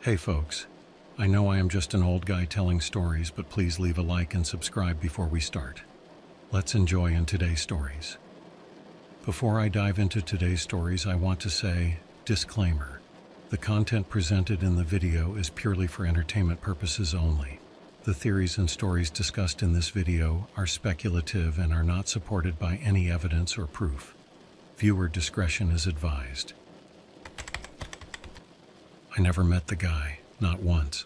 Hey folks, I know I am just an old guy telling stories, but please leave a like and subscribe before we start. Let's enjoy in today's stories. Before I dive into today's stories, I want to say, disclaimer. The content presented in the video is purely for entertainment purposes only. The theories and stories discussed in this video are speculative and are not supported by any evidence or proof. Viewer discretion is advised. I never met the guy, not once.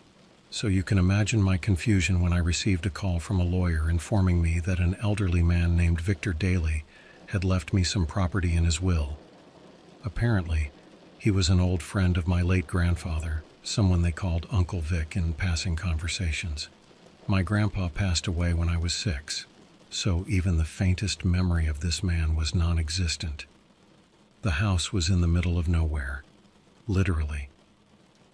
So you can imagine my confusion when I received a call from a lawyer informing me that an elderly man named Victor Daly had left me some property in his will. Apparently, he was an old friend of my late grandfather, someone they called Uncle Vic in passing conversations. My grandpa passed away when I was 6, so even the faintest memory of this man was non-existent. The house was in the middle of nowhere, literally.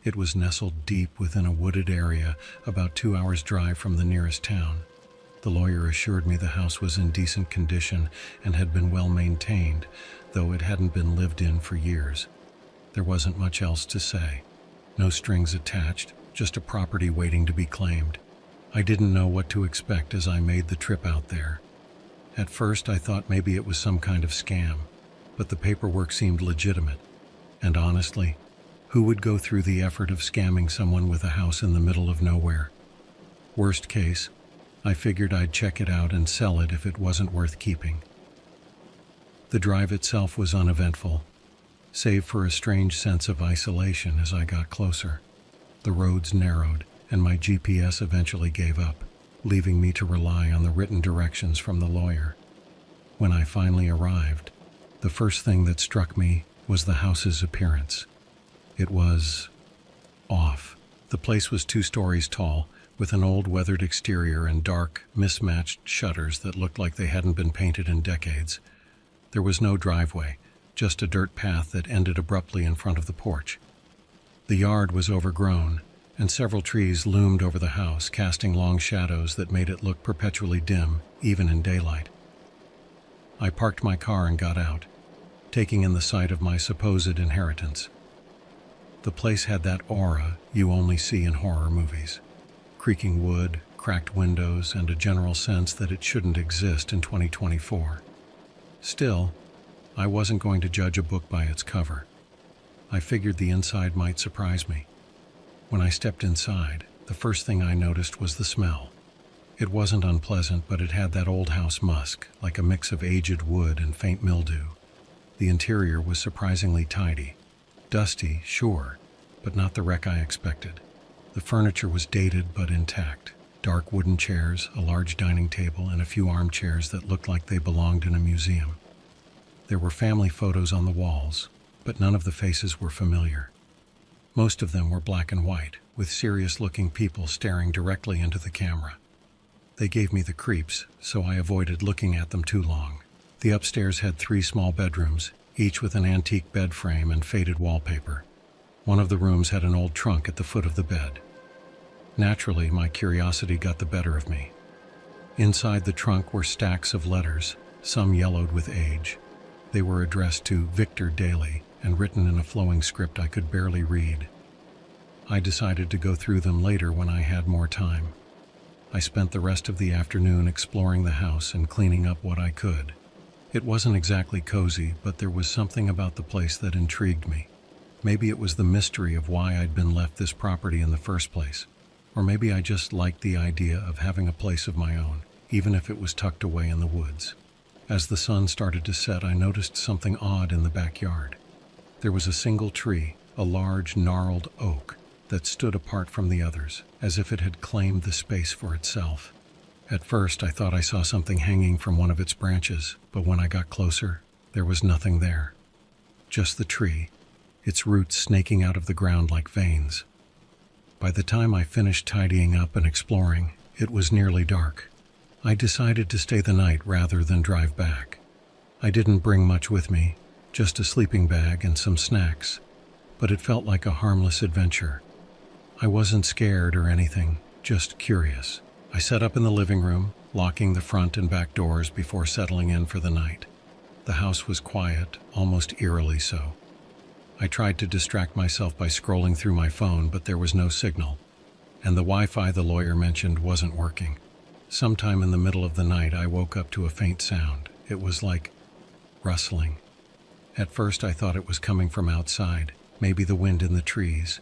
It was nestled deep within a wooded area about 2 hours' drive from the nearest town. The lawyer assured me the house was in decent condition and had been well maintained, though it hadn't been lived in for years. There wasn't much else to say. No strings attached, just a property waiting to be claimed. I didn't know what to expect as I made the trip out there. At first I thought maybe it was some kind of scam, but the paperwork seemed legitimate. And honestly, who would go through the effort of scamming someone with a house in the middle of nowhere? Worst case, I figured I'd check it out and sell it if it wasn't worth keeping. The drive itself was uneventful, save for a strange sense of isolation as I got closer. The roads narrowed, and my GPS eventually gave up, leaving me to rely on the written directions from the lawyer. When I finally arrived, the first thing that struck me was the house's appearance. It was off. The place was 2 stories tall, with an old weathered exterior and dark, mismatched shutters that looked like they hadn't been painted in decades. There was no driveway, just a dirt path that ended abruptly in front of the porch. The yard was overgrown, and several trees loomed over the house, casting long shadows that made it look perpetually dim, even in daylight. I parked my car and got out, taking in the sight of my supposed inheritance. The place had that aura you only see in horror movies. Creaking wood, cracked windows, and a general sense that it shouldn't exist in 2024. Still, I wasn't going to judge a book by its cover. I figured the inside might surprise me. When I stepped inside, the first thing I noticed was the smell. It wasn't unpleasant, but it had that old house musk, like a mix of aged wood and faint mildew. The interior was surprisingly tidy. Dusty, sure, but not the wreck I expected. The furniture was dated but intact. Dark wooden chairs, a large dining table, and a few armchairs that looked like they belonged in a museum. There were family photos on the walls, but none of the faces were familiar. Most of them were black and white, with serious-looking people staring directly into the camera. They gave me the creeps, so I avoided looking at them too long. The upstairs had 3 small bedrooms, each with an antique bed frame and faded wallpaper. One of the rooms had an old trunk at the foot of the bed. Naturally, my curiosity got the better of me. Inside the trunk were stacks of letters, some yellowed with age. They were addressed to Victor Daly and written in a flowing script I could barely read. I decided to go through them later when I had more time. I spent the rest of the afternoon exploring the house and cleaning up what I could. It wasn't exactly cozy, but there was something about the place that intrigued me. Maybe it was the mystery of why I'd been left this property in the first place. Or maybe I just liked the idea of having a place of my own, even if it was tucked away in the woods. As the sun started to set, I noticed something odd in the backyard. There was a single tree, a large, gnarled oak, that stood apart from the others, as if it had claimed the space for itself. At first, I thought I saw something hanging from one of its branches, but when I got closer, there was nothing there. Just the tree, its roots snaking out of the ground like veins. By the time I finished tidying up and exploring, it was nearly dark. I decided to stay the night rather than drive back. I didn't bring much with me, just a sleeping bag and some snacks, but it felt like a harmless adventure. I wasn't scared or anything, just curious. I set up in the living room, locking the front and back doors before settling in for the night. The house was quiet, almost eerily so. I tried to distract myself by scrolling through my phone, but there was no signal, and the Wi-Fi the lawyer mentioned wasn't working. Sometime in the middle of the night, I woke up to a faint sound. It was like rustling. At first, I thought it was coming from outside, maybe the wind in the trees,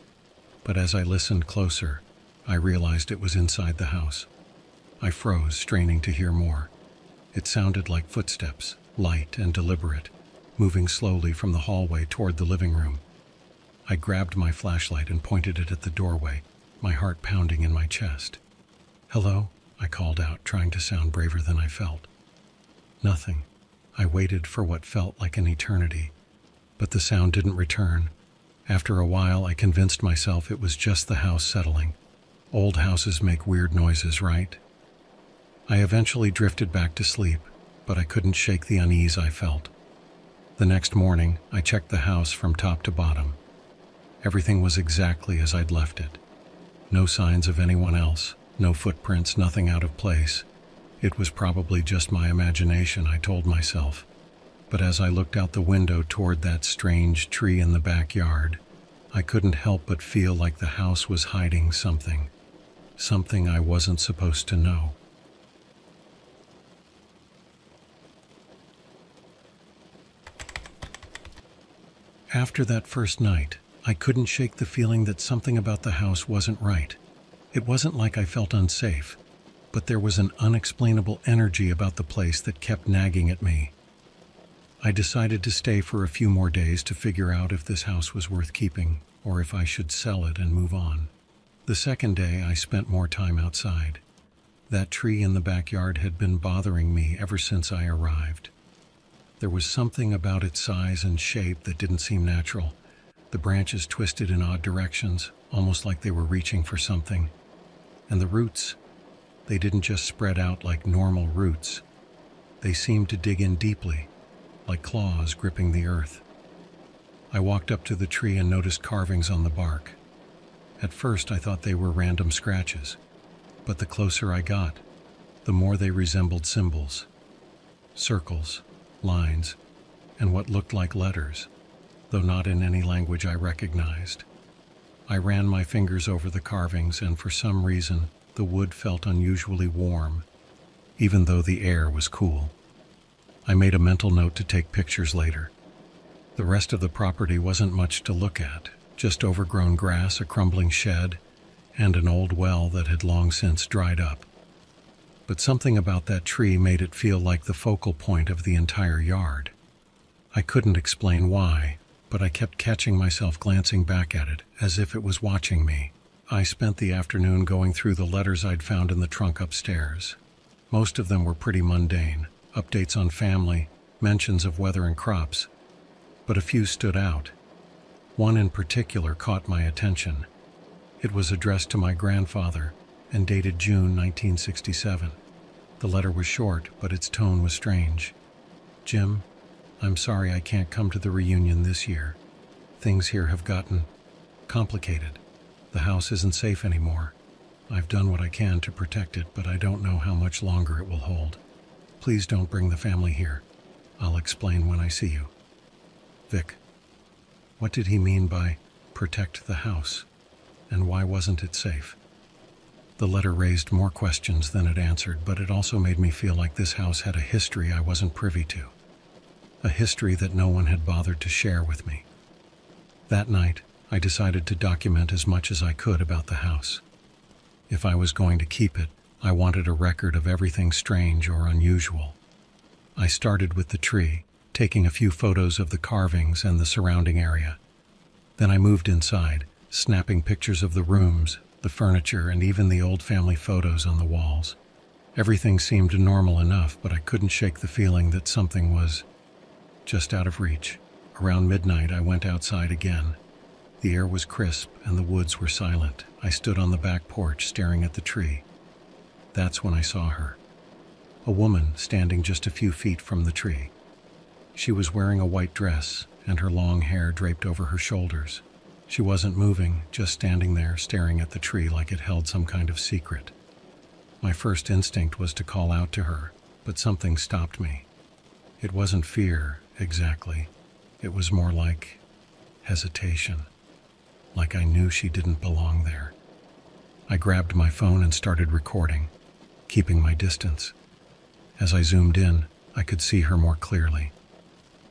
but as I listened closer, I realized it was inside the house. I froze, straining to hear more. It sounded like footsteps, light and deliberate, moving slowly from the hallway toward the living room. I grabbed my flashlight and pointed it at the doorway, my heart pounding in my chest. "Hello?" I called out, trying to sound braver than I felt. Nothing. I waited for what felt like an eternity, but the sound didn't return. After a while, I convinced myself it was just the house settling. Old houses make weird noises, right? I eventually drifted back to sleep, but I couldn't shake the unease I felt. The next morning, I checked the house from top to bottom. Everything was exactly as I'd left it. No signs of anyone else, no footprints, nothing out of place. It was probably just my imagination, I told myself. But as I looked out the window toward that strange tree in the backyard, I couldn't help but feel like the house was hiding something. Something I wasn't supposed to know. After that first night, I couldn't shake the feeling that something about the house wasn't right. It wasn't like I felt unsafe, but there was an unexplainable energy about the place that kept nagging at me. I decided to stay for a few more days to figure out if this house was worth keeping, or if I should sell it and move on. The second day, I spent more time outside. That tree in the backyard had been bothering me ever since I arrived. There was something about its size and shape that didn't seem natural. The branches twisted in odd directions, almost like they were reaching for something. And the roots, they didn't just spread out like normal roots. They seemed to dig in deeply, like claws gripping the earth. I walked up to the tree and noticed carvings on the bark. At first, I thought they were random scratches, but the closer I got, the more they resembled symbols. Circles, lines, and what looked like letters, though not in any language I recognized. I ran my fingers over the carvings, and for some reason, the wood felt unusually warm, even though the air was cool. I made a mental note to take pictures later. The rest of the property wasn't much to look at, just overgrown grass, a crumbling shed, and an old well that had long since dried up. But something about that tree made it feel like the focal point of the entire yard. I couldn't explain why, but I kept catching myself glancing back at it, as if it was watching me. I spent the afternoon going through the letters I'd found in the trunk upstairs. Most of them were pretty mundane, updates on family, mentions of weather and crops, but a few stood out. One in particular caught my attention. It was addressed to my grandfather and dated June 1967. The letter was short, but its tone was strange. "Jim, I'm sorry I can't come to the reunion this year. Things here have gotten complicated. The house isn't safe anymore. I've done what I can to protect it, but I don't know how much longer it will hold. Please don't bring the family here. I'll explain when I see you. Vic." What did he mean by protect the house? And why wasn't it safe? The letter raised more questions than it answered, but it also made me feel like this house had a history I wasn't privy to. A history that no one had bothered to share with me. That night, I decided to document as much as I could about the house. If I was going to keep it, I wanted a record of everything strange or unusual. I started with the tree, taking a few photos of the carvings and the surrounding area. Then I moved inside, snapping pictures of the rooms, the furniture, and even the old family photos on the walls. Everything seemed normal enough, but I couldn't shake the feeling that something was just out of reach. Around midnight, I went outside again. The air was crisp and the woods were silent. I stood on the back porch staring at the tree. That's when I saw her. A woman standing just a few feet from the tree. She was wearing a white dress, and her long hair draped over her shoulders. She wasn't moving, just standing there staring at the tree like it held some kind of secret. My first instinct was to call out to her, but something stopped me. It wasn't fear, exactly. It was more like hesitation, like I knew she didn't belong there. I grabbed my phone and started recording, keeping my distance. As I zoomed in, I could see her more clearly.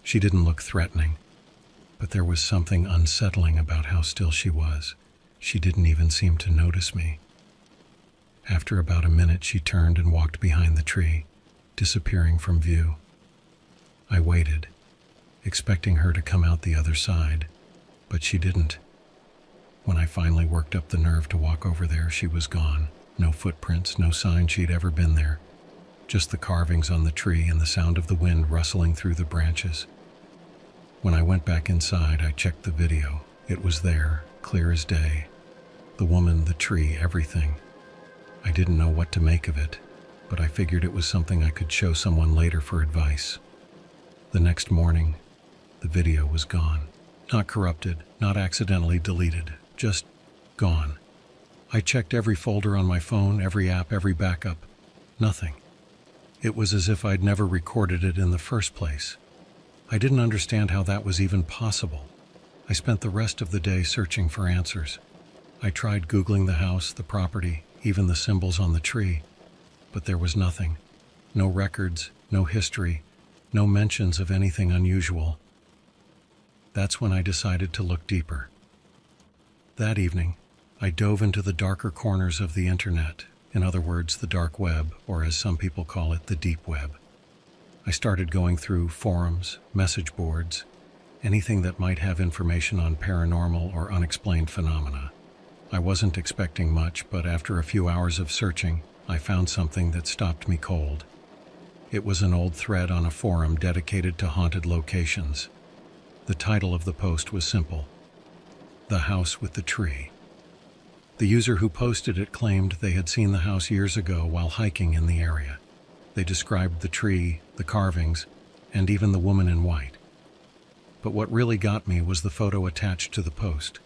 She didn't look threatening, but there was something unsettling about how still she was. She didn't even seem to notice me. After about a minute, she turned and walked behind the tree, disappearing from view. I waited, expecting her to come out the other side, but she didn't. When I finally worked up the nerve to walk over there, she was gone. No footprints, no sign she'd ever been there. Just the carvings on the tree and the sound of the wind rustling through the branches. When I went back inside, I checked the video. It was there, clear as day. The woman, the tree, everything. I didn't know what to make of it, but I figured it was something I could show someone later for advice. The next morning, the video was gone. Not corrupted, not accidentally deleted, just gone. I checked every folder on my phone, every app, every backup. Nothing. It was as if I'd never recorded it in the first place. I didn't understand how that was even possible. I spent the rest of the day searching for answers. I tried Googling the house, the property, even the symbols on the tree, but there was nothing. No records, no history, no mentions of anything unusual. That's when I decided to look deeper. That evening, I dove into the darker corners of the internet, in other words, the dark web, or as some people call it, the deep web. I started going through forums, message boards, anything that might have information on paranormal or unexplained phenomena. I wasn't expecting much, but after a few hours of searching, I found something that stopped me cold. It was an old thread on a forum dedicated to haunted locations. The title of the post was simple: "The House with the Tree." The user who posted it claimed they had seen the house years ago while hiking in the area. They described the tree, the carvings, and even the woman in white. But what really got me was the photo attached to the post.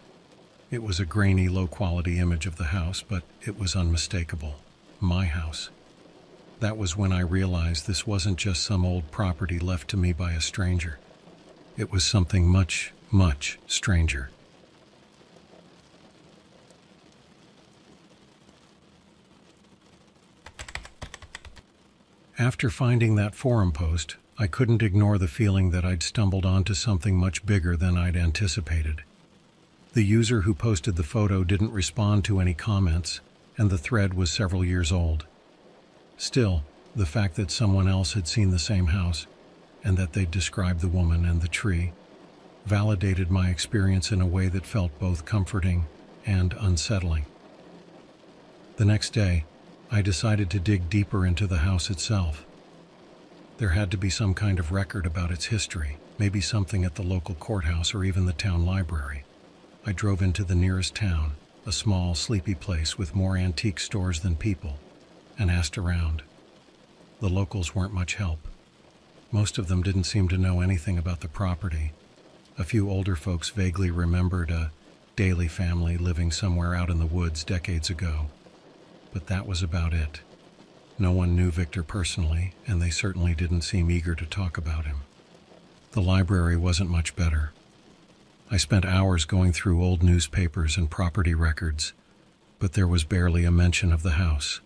It was a grainy, low-quality image of the house, but it was unmistakable. My house. That was when I realized this wasn't just some old property left to me by a stranger. It was something much, much stranger. After finding that forum post, I couldn't ignore the feeling that I'd stumbled onto something much bigger than I'd anticipated. The user who posted the photo didn't respond to any comments, and the thread was several years old. Still, the fact that someone else had seen the same house, and that they'd described the woman and the tree, validated my experience in a way that felt both comforting and unsettling. The next day, I decided to dig deeper into the house itself. There had to be some kind of record about its history, maybe something at the local courthouse or even the town library. I drove into the nearest town, a small, sleepy place with more antique stores than people, and asked around. The locals weren't much help. Most of them didn't seem to know anything about the property. A few older folks vaguely remembered a Daly family living somewhere out in the woods decades ago. But that was about it. No one knew Victor personally, and they certainly didn't seem eager to talk about him. The library wasn't much better. I spent hours going through old newspapers and property records, but there was barely a mention of the house.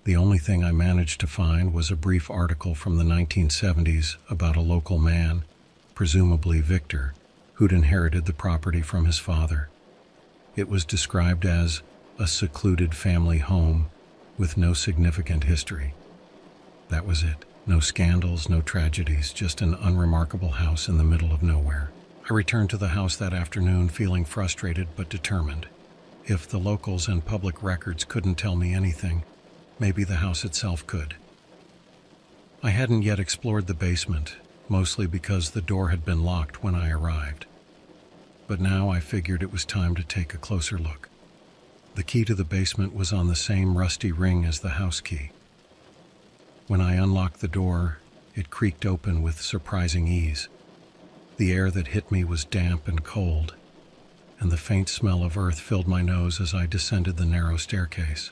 The only thing I managed to find was a brief article from the 1970s about a local man, presumably Victor, who'd inherited the property from his father. It was described as a secluded family home with no significant history. That was it. No scandals, no tragedies, just an unremarkable house in the middle of nowhere. I returned to the house that afternoon feeling frustrated but determined. If the locals and public records couldn't tell me anything, maybe the house itself could. I hadn't yet explored the basement, mostly because the door had been locked when I arrived. But now I figured it was time to take a closer look. The key to the basement was on the same rusty ring as the house key. When I unlocked the door, it creaked open with surprising ease. The air that hit me was damp and cold, and the faint smell of earth filled my nose as I descended the narrow staircase.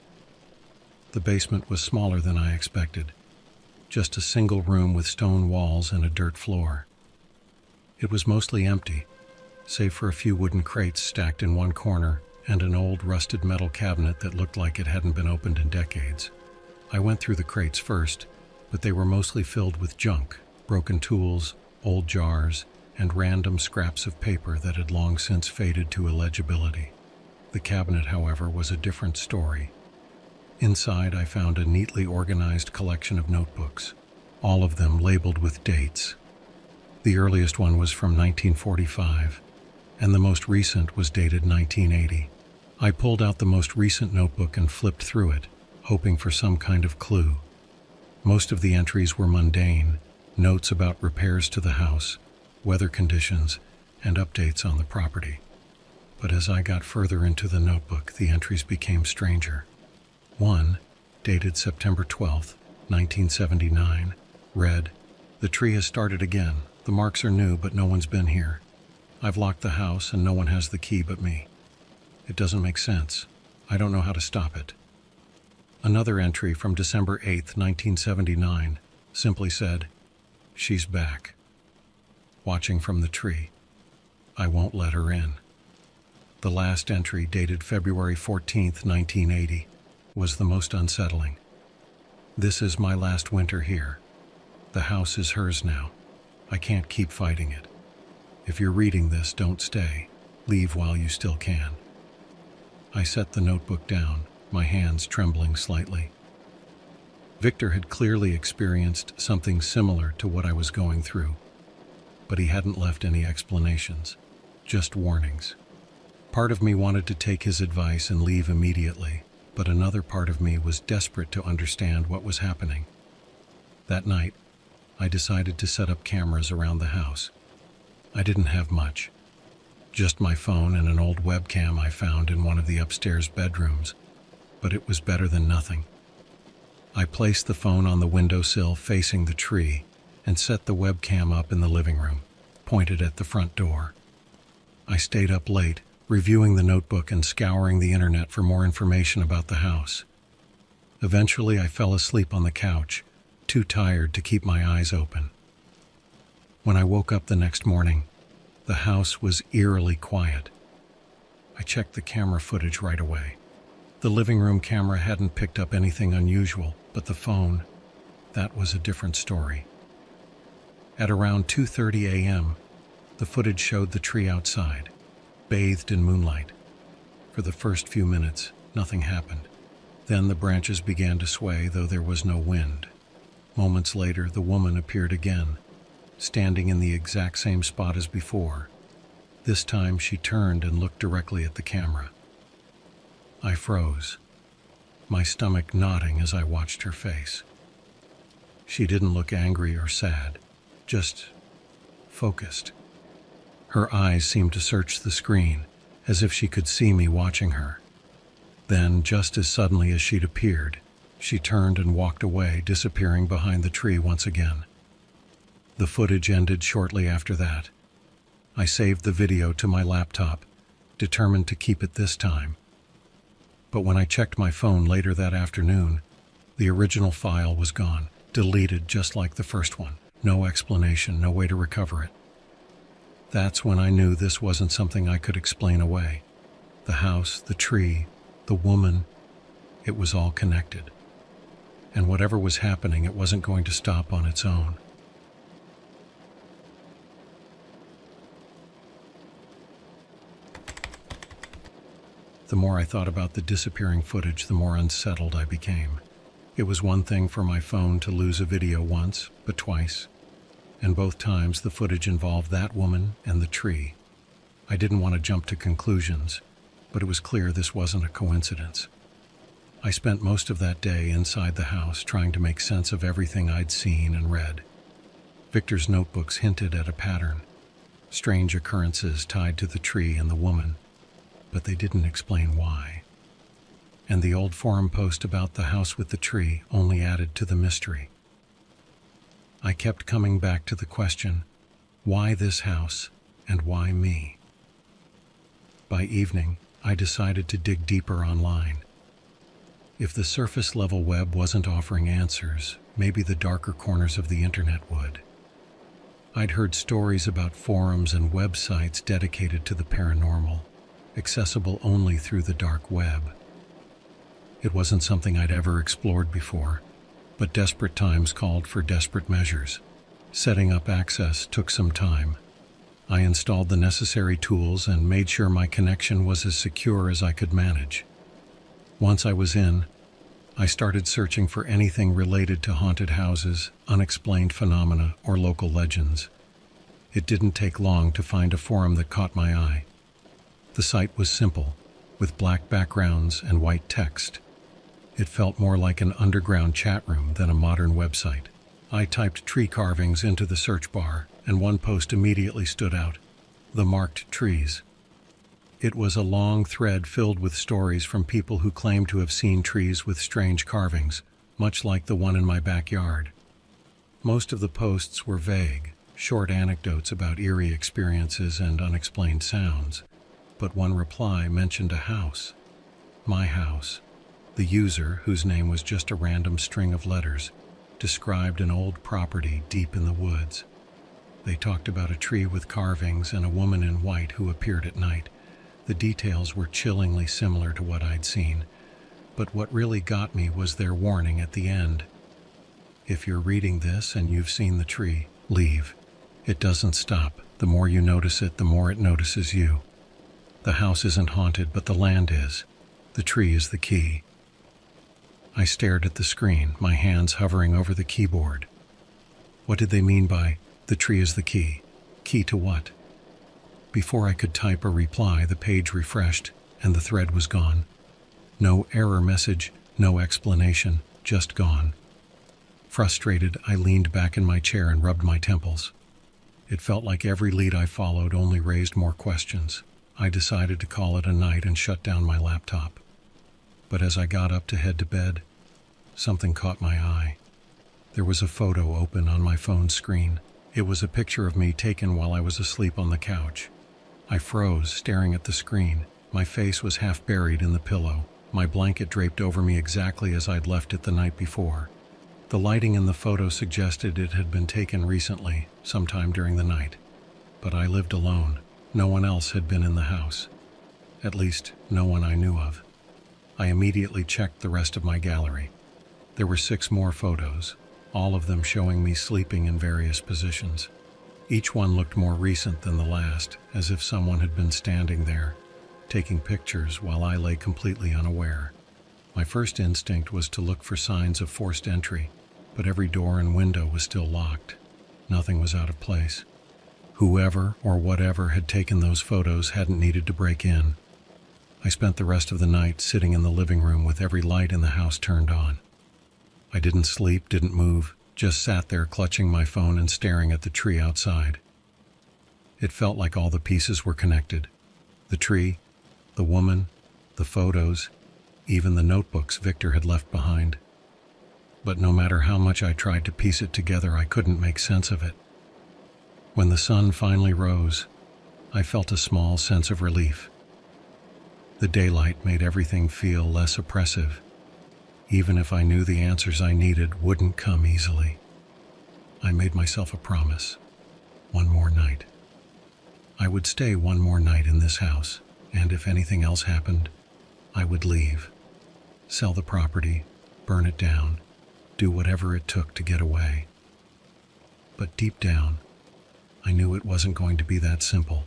The basement was smaller than I expected, just a single room with stone walls and a dirt floor. It was mostly empty. save for a few wooden crates stacked in one corner and an old rusted metal cabinet that looked like it hadn't been opened in decades. I went through the crates first, but they were mostly filled with junk, broken tools, old jars, and random scraps of paper that had long since faded to illegibility. The cabinet, however, was a different story. Inside, I found a neatly organized collection of notebooks, all of them labeled with dates. The earliest one was from 1945, and the most recent was dated 1980. I pulled out the most recent notebook and flipped through it, hoping for some kind of clue. Most of the entries were mundane, notes about repairs to the house, weather conditions, and updates on the property. But as I got further into the notebook, the entries became stranger. One, dated September 12, 1979, read, "The tree has started again. The marks are new, but no one's been here. I've locked the house and no one has the key but me. It doesn't make sense. I don't know how to stop it." Another entry from December 8, 1979, simply said, "She's back. Watching from the tree. I won't let her in." The last entry, dated February 14, 1980, was the most unsettling. "This is my last winter here. The house is hers now. I can't keep fighting it. If you're reading this, don't stay. Leave while you still can." I set the notebook down, my hands trembling slightly. Victor had clearly experienced something similar to what I was going through, but he hadn't left any explanations, just warnings. Part of me wanted to take his advice and leave immediately, but another part of me was desperate to understand what was happening. That night, I decided to set up cameras around the house. I didn't have much, just my phone and an old webcam I found in one of the upstairs bedrooms, but it was better than nothing. I placed the phone on the windowsill facing the tree and set the webcam up in the living room, pointed at the front door. I stayed up late, reviewing the notebook and scouring the internet for more information about the house. Eventually, I fell asleep on the couch, too tired to keep my eyes open. When I woke up the next morning, the house was eerily quiet. I checked the camera footage right away. The living room camera hadn't picked up anything unusual, but the phone, that was a different story. At around 2:30 a.m., the footage showed the tree outside, bathed in moonlight. For the first few minutes, nothing happened. Then the branches began to sway, though there was no wind. Moments later, the woman appeared again, standing in the exact same spot as before. This time, she turned and looked directly at the camera. I froze, my stomach knotting as I watched her face. She didn't look angry or sad, just focused. Her eyes seemed to search the screen, as if she could see me watching her. Then, just as suddenly as she'd appeared, she turned and walked away, disappearing behind the tree once again. The footage ended shortly after that. I saved the video to my laptop, determined to keep it this time. But when I checked my phone later that afternoon, the original file was gone, deleted just like the first one. No explanation, no way to recover it. That's when I knew this wasn't something I could explain away. The house, the tree, the woman, it was all connected. And whatever was happening, it wasn't going to stop on its own. The more I thought about the disappearing footage, the more unsettled I became. It was one thing for my phone to lose a video once, but twice. And both times the footage involved that woman and the tree. I didn't want to jump to conclusions, but it was clear this wasn't a coincidence. I spent most of that day inside the house trying to make sense of everything I'd seen and read. Victor's notebooks hinted at a pattern, strange occurrences tied to the tree and the woman, but they didn't explain why. And the old forum post about the house with the tree only added to the mystery. I kept coming back to the question, why this house and why me? By evening, I decided to dig deeper online. If the surface-level web wasn't offering answers, maybe the darker corners of the internet would. I'd heard stories about forums and websites dedicated to the paranormal, accessible only through the dark web. It wasn't something I'd ever explored before, but desperate times called for desperate measures. Setting up access took some time. I installed the necessary tools and made sure my connection was as secure as I could manage. Once I was in, I started searching for anything related to haunted houses, unexplained phenomena, or local legends. It didn't take long to find a forum that caught my eye. The site was simple, with black backgrounds and white text. It felt more like an underground chat room than a modern website. I typed tree carvings into the search bar, and one post immediately stood out: the marked trees. It was a long thread filled with stories from people who claimed to have seen trees with strange carvings, much like the one in my backyard. Most of the posts were vague, short anecdotes about eerie experiences and unexplained sounds, but one reply mentioned a house. My house. The user, whose name was just a random string of letters, described an old property deep in the woods. They talked about a tree with carvings and a woman in white who appeared at night. The details were chillingly similar to what I'd seen, but what really got me was their warning at the end. If you're reading this and you've seen the tree, leave. It doesn't stop. The more you notice it, the more it notices you. The house isn't haunted, but the land is. The tree is the key. I stared at the screen, my hands hovering over the keyboard. What did they mean by, "the tree is the key"? Key to what? Before I could type a reply, the page refreshed, and the thread was gone. No error message, no explanation, just gone. Frustrated, I leaned back in my chair and rubbed my temples. It felt like every lead I followed only raised more questions. I decided to call it a night and shut down my laptop. But as I got up to head to bed, something caught my eye. There was a photo open on my phone screen. It was a picture of me taken while I was asleep on the couch. I froze, staring at the screen. My face was half buried in the pillow, my blanket draped over me exactly as I'd left it the night before. The lighting in the photo suggested it had been taken recently, sometime during the night. But I lived alone. No one else had been in the house. At least, no one I knew of. I immediately checked the rest of my gallery. There were 6 more photos, all of them showing me sleeping in various positions. Each one looked more recent than the last, as if someone had been standing there, taking pictures while I lay completely unaware. My first instinct was to look for signs of forced entry, but every door and window was still locked. Nothing was out of place. Whoever or whatever had taken those photos hadn't needed to break in. I spent the rest of the night sitting in the living room with every light in the house turned on. I didn't sleep, didn't move, just sat there clutching my phone and staring at the tree outside. It felt like all the pieces were connected. The tree, the woman, the photos, even the notebooks Victor had left behind. But no matter how much I tried to piece it together, I couldn't make sense of it. When the sun finally rose, I felt a small sense of relief. The daylight made everything feel less oppressive, even if I knew the answers I needed wouldn't come easily. I made myself a promise. One more night. I would stay one more night in this house, and if anything else happened, I would leave. Sell the property, burn it down, do whatever it took to get away. But deep down, I knew it wasn't going to be that simple.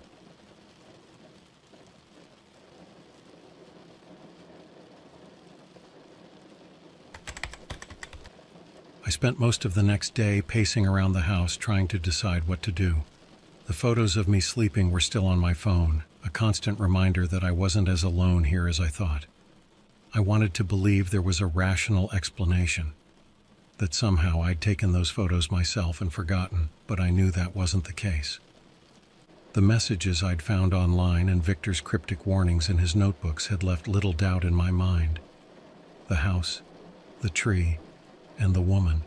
I spent most of the next day pacing around the house trying to decide what to do. The photos of me sleeping were still on my phone, a constant reminder that I wasn't as alone here as I thought. I wanted to believe there was a rational explanation, that somehow I'd taken those photos myself and forgotten, but I knew that wasn't the case. The messages I'd found online and Victor's cryptic warnings in his notebooks had left little doubt in my mind. The house, the tree, and the woman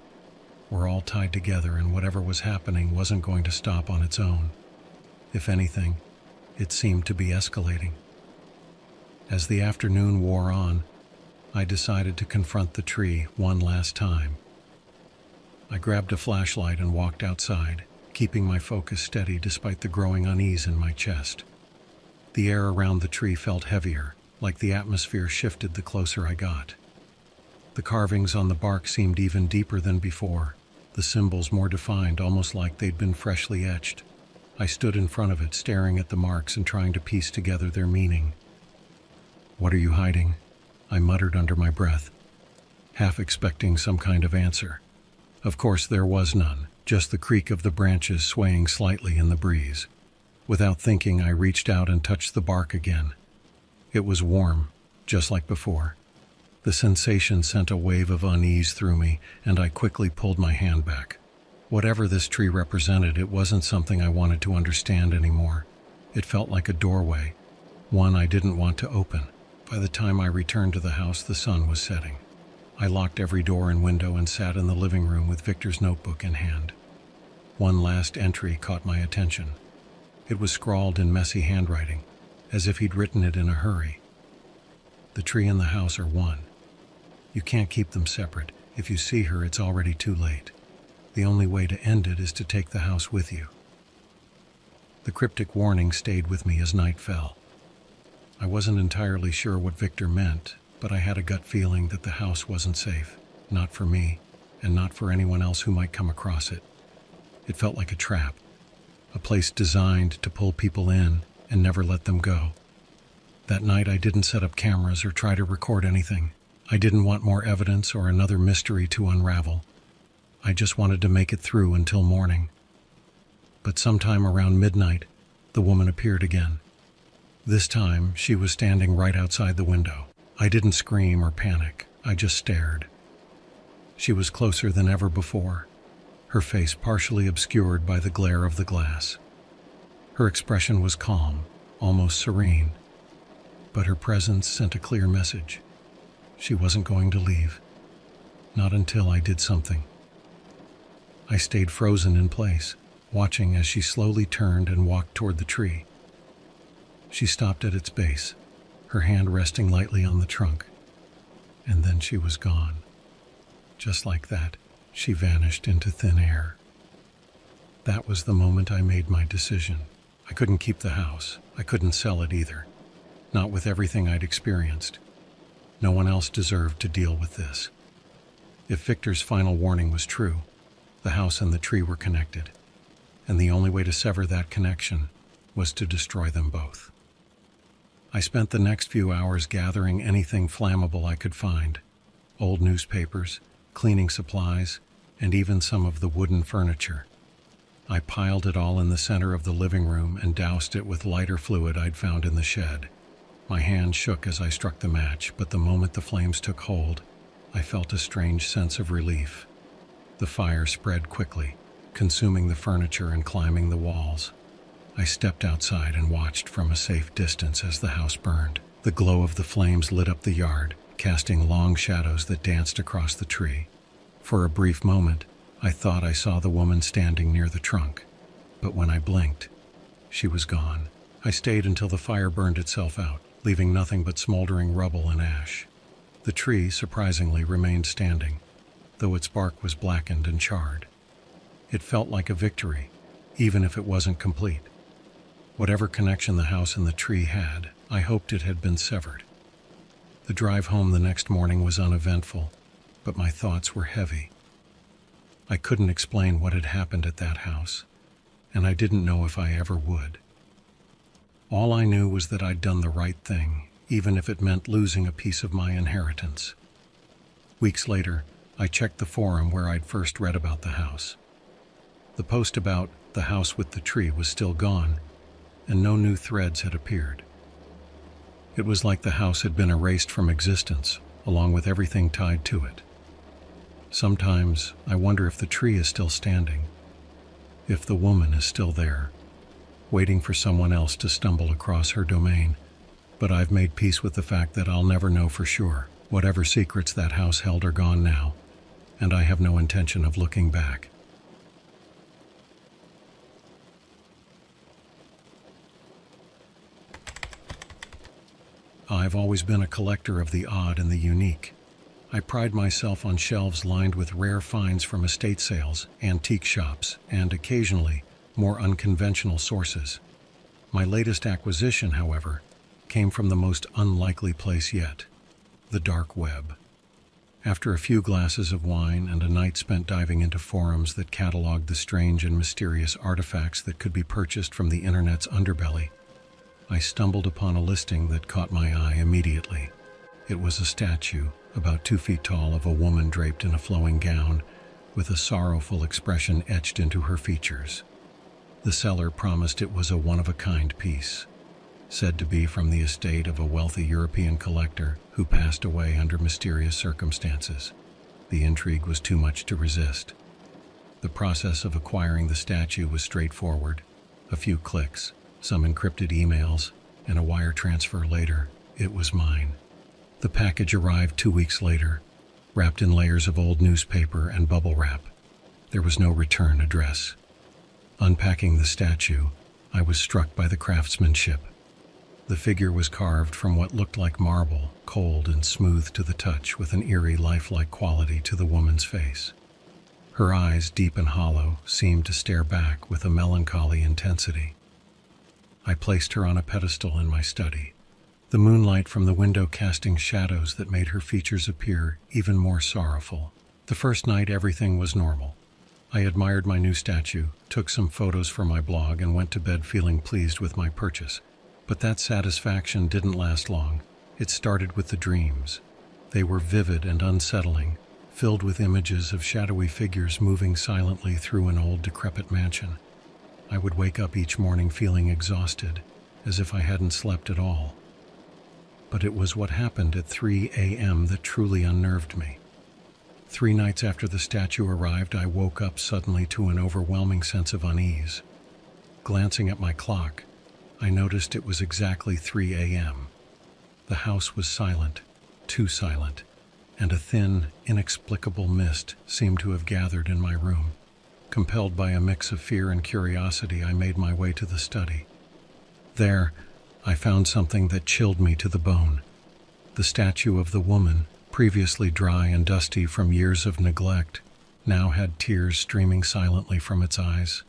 were all tied together, and whatever was happening wasn't going to stop on its own. If anything, it seemed to be escalating. As the afternoon wore on, I decided to confront the tree one last time. I grabbed a flashlight and walked outside, keeping my focus steady despite the growing unease in my chest. The air around the tree felt heavier, like the atmosphere shifted the closer I got. The carvings on the bark seemed even deeper than before, the symbols more defined, almost like they'd been freshly etched. I stood in front of it, staring at the marks and trying to piece together their meaning. "What are you hiding?" I muttered under my breath, half expecting some kind of answer. Of course there was none, just the creak of the branches swaying slightly in the breeze. Without thinking, I reached out and touched the bark again. It was warm, just like before. The sensation sent a wave of unease through me, and I quickly pulled my hand back. Whatever this tree represented, it wasn't something I wanted to understand anymore. It felt like a doorway, one I didn't want to open. By the time I returned to the house, the sun was setting. I locked every door and window and sat in the living room with Victor's notebook in hand. One last entry caught my attention. It was scrawled in messy handwriting, as if he'd written it in a hurry. "The tree and the house are one. You can't keep them separate. If you see her, it's already too late. The only way to end it is to take the house with you." The cryptic warning stayed with me as night fell. I wasn't entirely sure what Victor meant, but I had a gut feeling that the house wasn't safe, not for me, and not for anyone else who might come across it. It felt like a trap, a place designed to pull people in and never let them go. That night I didn't set up cameras or try to record anything. I didn't want more evidence or another mystery to unravel. I just wanted to make it through until morning. But sometime around midnight, the woman appeared again. This time, she was standing right outside the window. I didn't scream or panic. I just stared. She was closer than ever before, her face partially obscured by the glare of the glass. Her expression was calm, almost serene, but her presence sent a clear message. She wasn't going to leave. Not until I did something. I stayed frozen in place, watching as she slowly turned and walked toward the tree. She stopped at its base, her hand resting lightly on the trunk. And then she was gone. Just like that, she vanished into thin air. That was the moment I made my decision. I couldn't keep the house. I couldn't sell it either. Not with everything I'd experienced. No one else deserved to deal with this. If Victor's final warning was true, the house and the tree were connected, and the only way to sever that connection was to destroy them both. I spent the next few hours gathering anything flammable I could find: old newspapers, cleaning supplies, and even some of the wooden furniture. I piled it all in the center of the living room and doused it with lighter fluid I'd found in the shed. My hand shook as I struck the match, but the moment the flames took hold, I felt a strange sense of relief. The fire spread quickly, consuming the furniture and climbing the walls. I stepped outside and watched from a safe distance as the house burned. The glow of the flames lit up the yard, casting long shadows that danced across the tree. For a brief moment, I thought I saw the woman standing near the trunk, but when I blinked, she was gone. I stayed until the fire burned itself out, leaving nothing but smoldering rubble and ash. The tree, surprisingly, remained standing, though its bark was blackened and charred. It felt like a victory, even if it wasn't complete. Whatever connection the house and the tree had, I hoped it had been severed. The drive home the next morning was uneventful, but my thoughts were heavy. I couldn't explain what had happened at that house, and I didn't know if I ever would. All I knew was that I'd done the right thing, even if it meant losing a piece of my inheritance. Weeks later, I checked the forum where I'd first read about the house. The post about the house with the tree was still gone, and no new threads had appeared. It was like the house had been erased from existence, along with everything tied to it. Sometimes I wonder if the tree is still standing, if the woman is still there, waiting for someone else to stumble across her domain. But I've made peace with the fact that I'll never know for sure. Whatever secrets that house held are gone now, and I have no intention of looking back. I've always been a collector of the odd and the unique. I pride myself on shelves lined with rare finds from estate sales, antique shops, and occasionally more unconventional sources. My latest acquisition, however, came from the most unlikely place yet, the dark web. After a few glasses of wine and a night spent diving into forums that cataloged the strange and mysterious artifacts that could be purchased from the internet's underbelly, I stumbled upon a listing that caught my eye immediately. It was a statue, about 2 feet tall, of a woman draped in a flowing gown, with a sorrowful expression etched into her features. The seller promised it was a one-of-a-kind piece, said to be from the estate of a wealthy European collector who passed away under mysterious circumstances. The intrigue was too much to resist. The process of acquiring the statue was straightforward. A few clicks, some encrypted emails, and a wire transfer later, it was mine. The package arrived 2 weeks later, wrapped in layers of old newspaper and bubble wrap. There was no return address. Unpacking the statue, I was struck by the craftsmanship. The figure was carved from what looked like marble, cold and smooth to the touch, with an eerie, lifelike quality to the woman's face. Her eyes, deep and hollow, seemed to stare back with a melancholy intensity. I placed her on a pedestal in my study, the moonlight from the window casting shadows that made her features appear even more sorrowful. The first night, everything was normal. I admired my new statue, took some photos for my blog, and went to bed feeling pleased with my purchase. But that satisfaction didn't last long. It started with the dreams. They were vivid and unsettling, filled with images of shadowy figures moving silently through an old, decrepit mansion. I would wake up each morning feeling exhausted, as if I hadn't slept at all. But it was what happened at 3 a.m. that truly unnerved me. 3 nights after the statue arrived, I woke up suddenly to an overwhelming sense of unease. Glancing at my clock, I noticed it was exactly 3 a.m. The house was silent, too silent, and a thin, inexplicable mist seemed to have gathered in my room. Compelled by a mix of fear and curiosity, I made my way to the study. There, I found something that chilled me to the bone. The statue of the woman, previously dry and dusty from years of neglect, now had tears streaming silently from its eyes.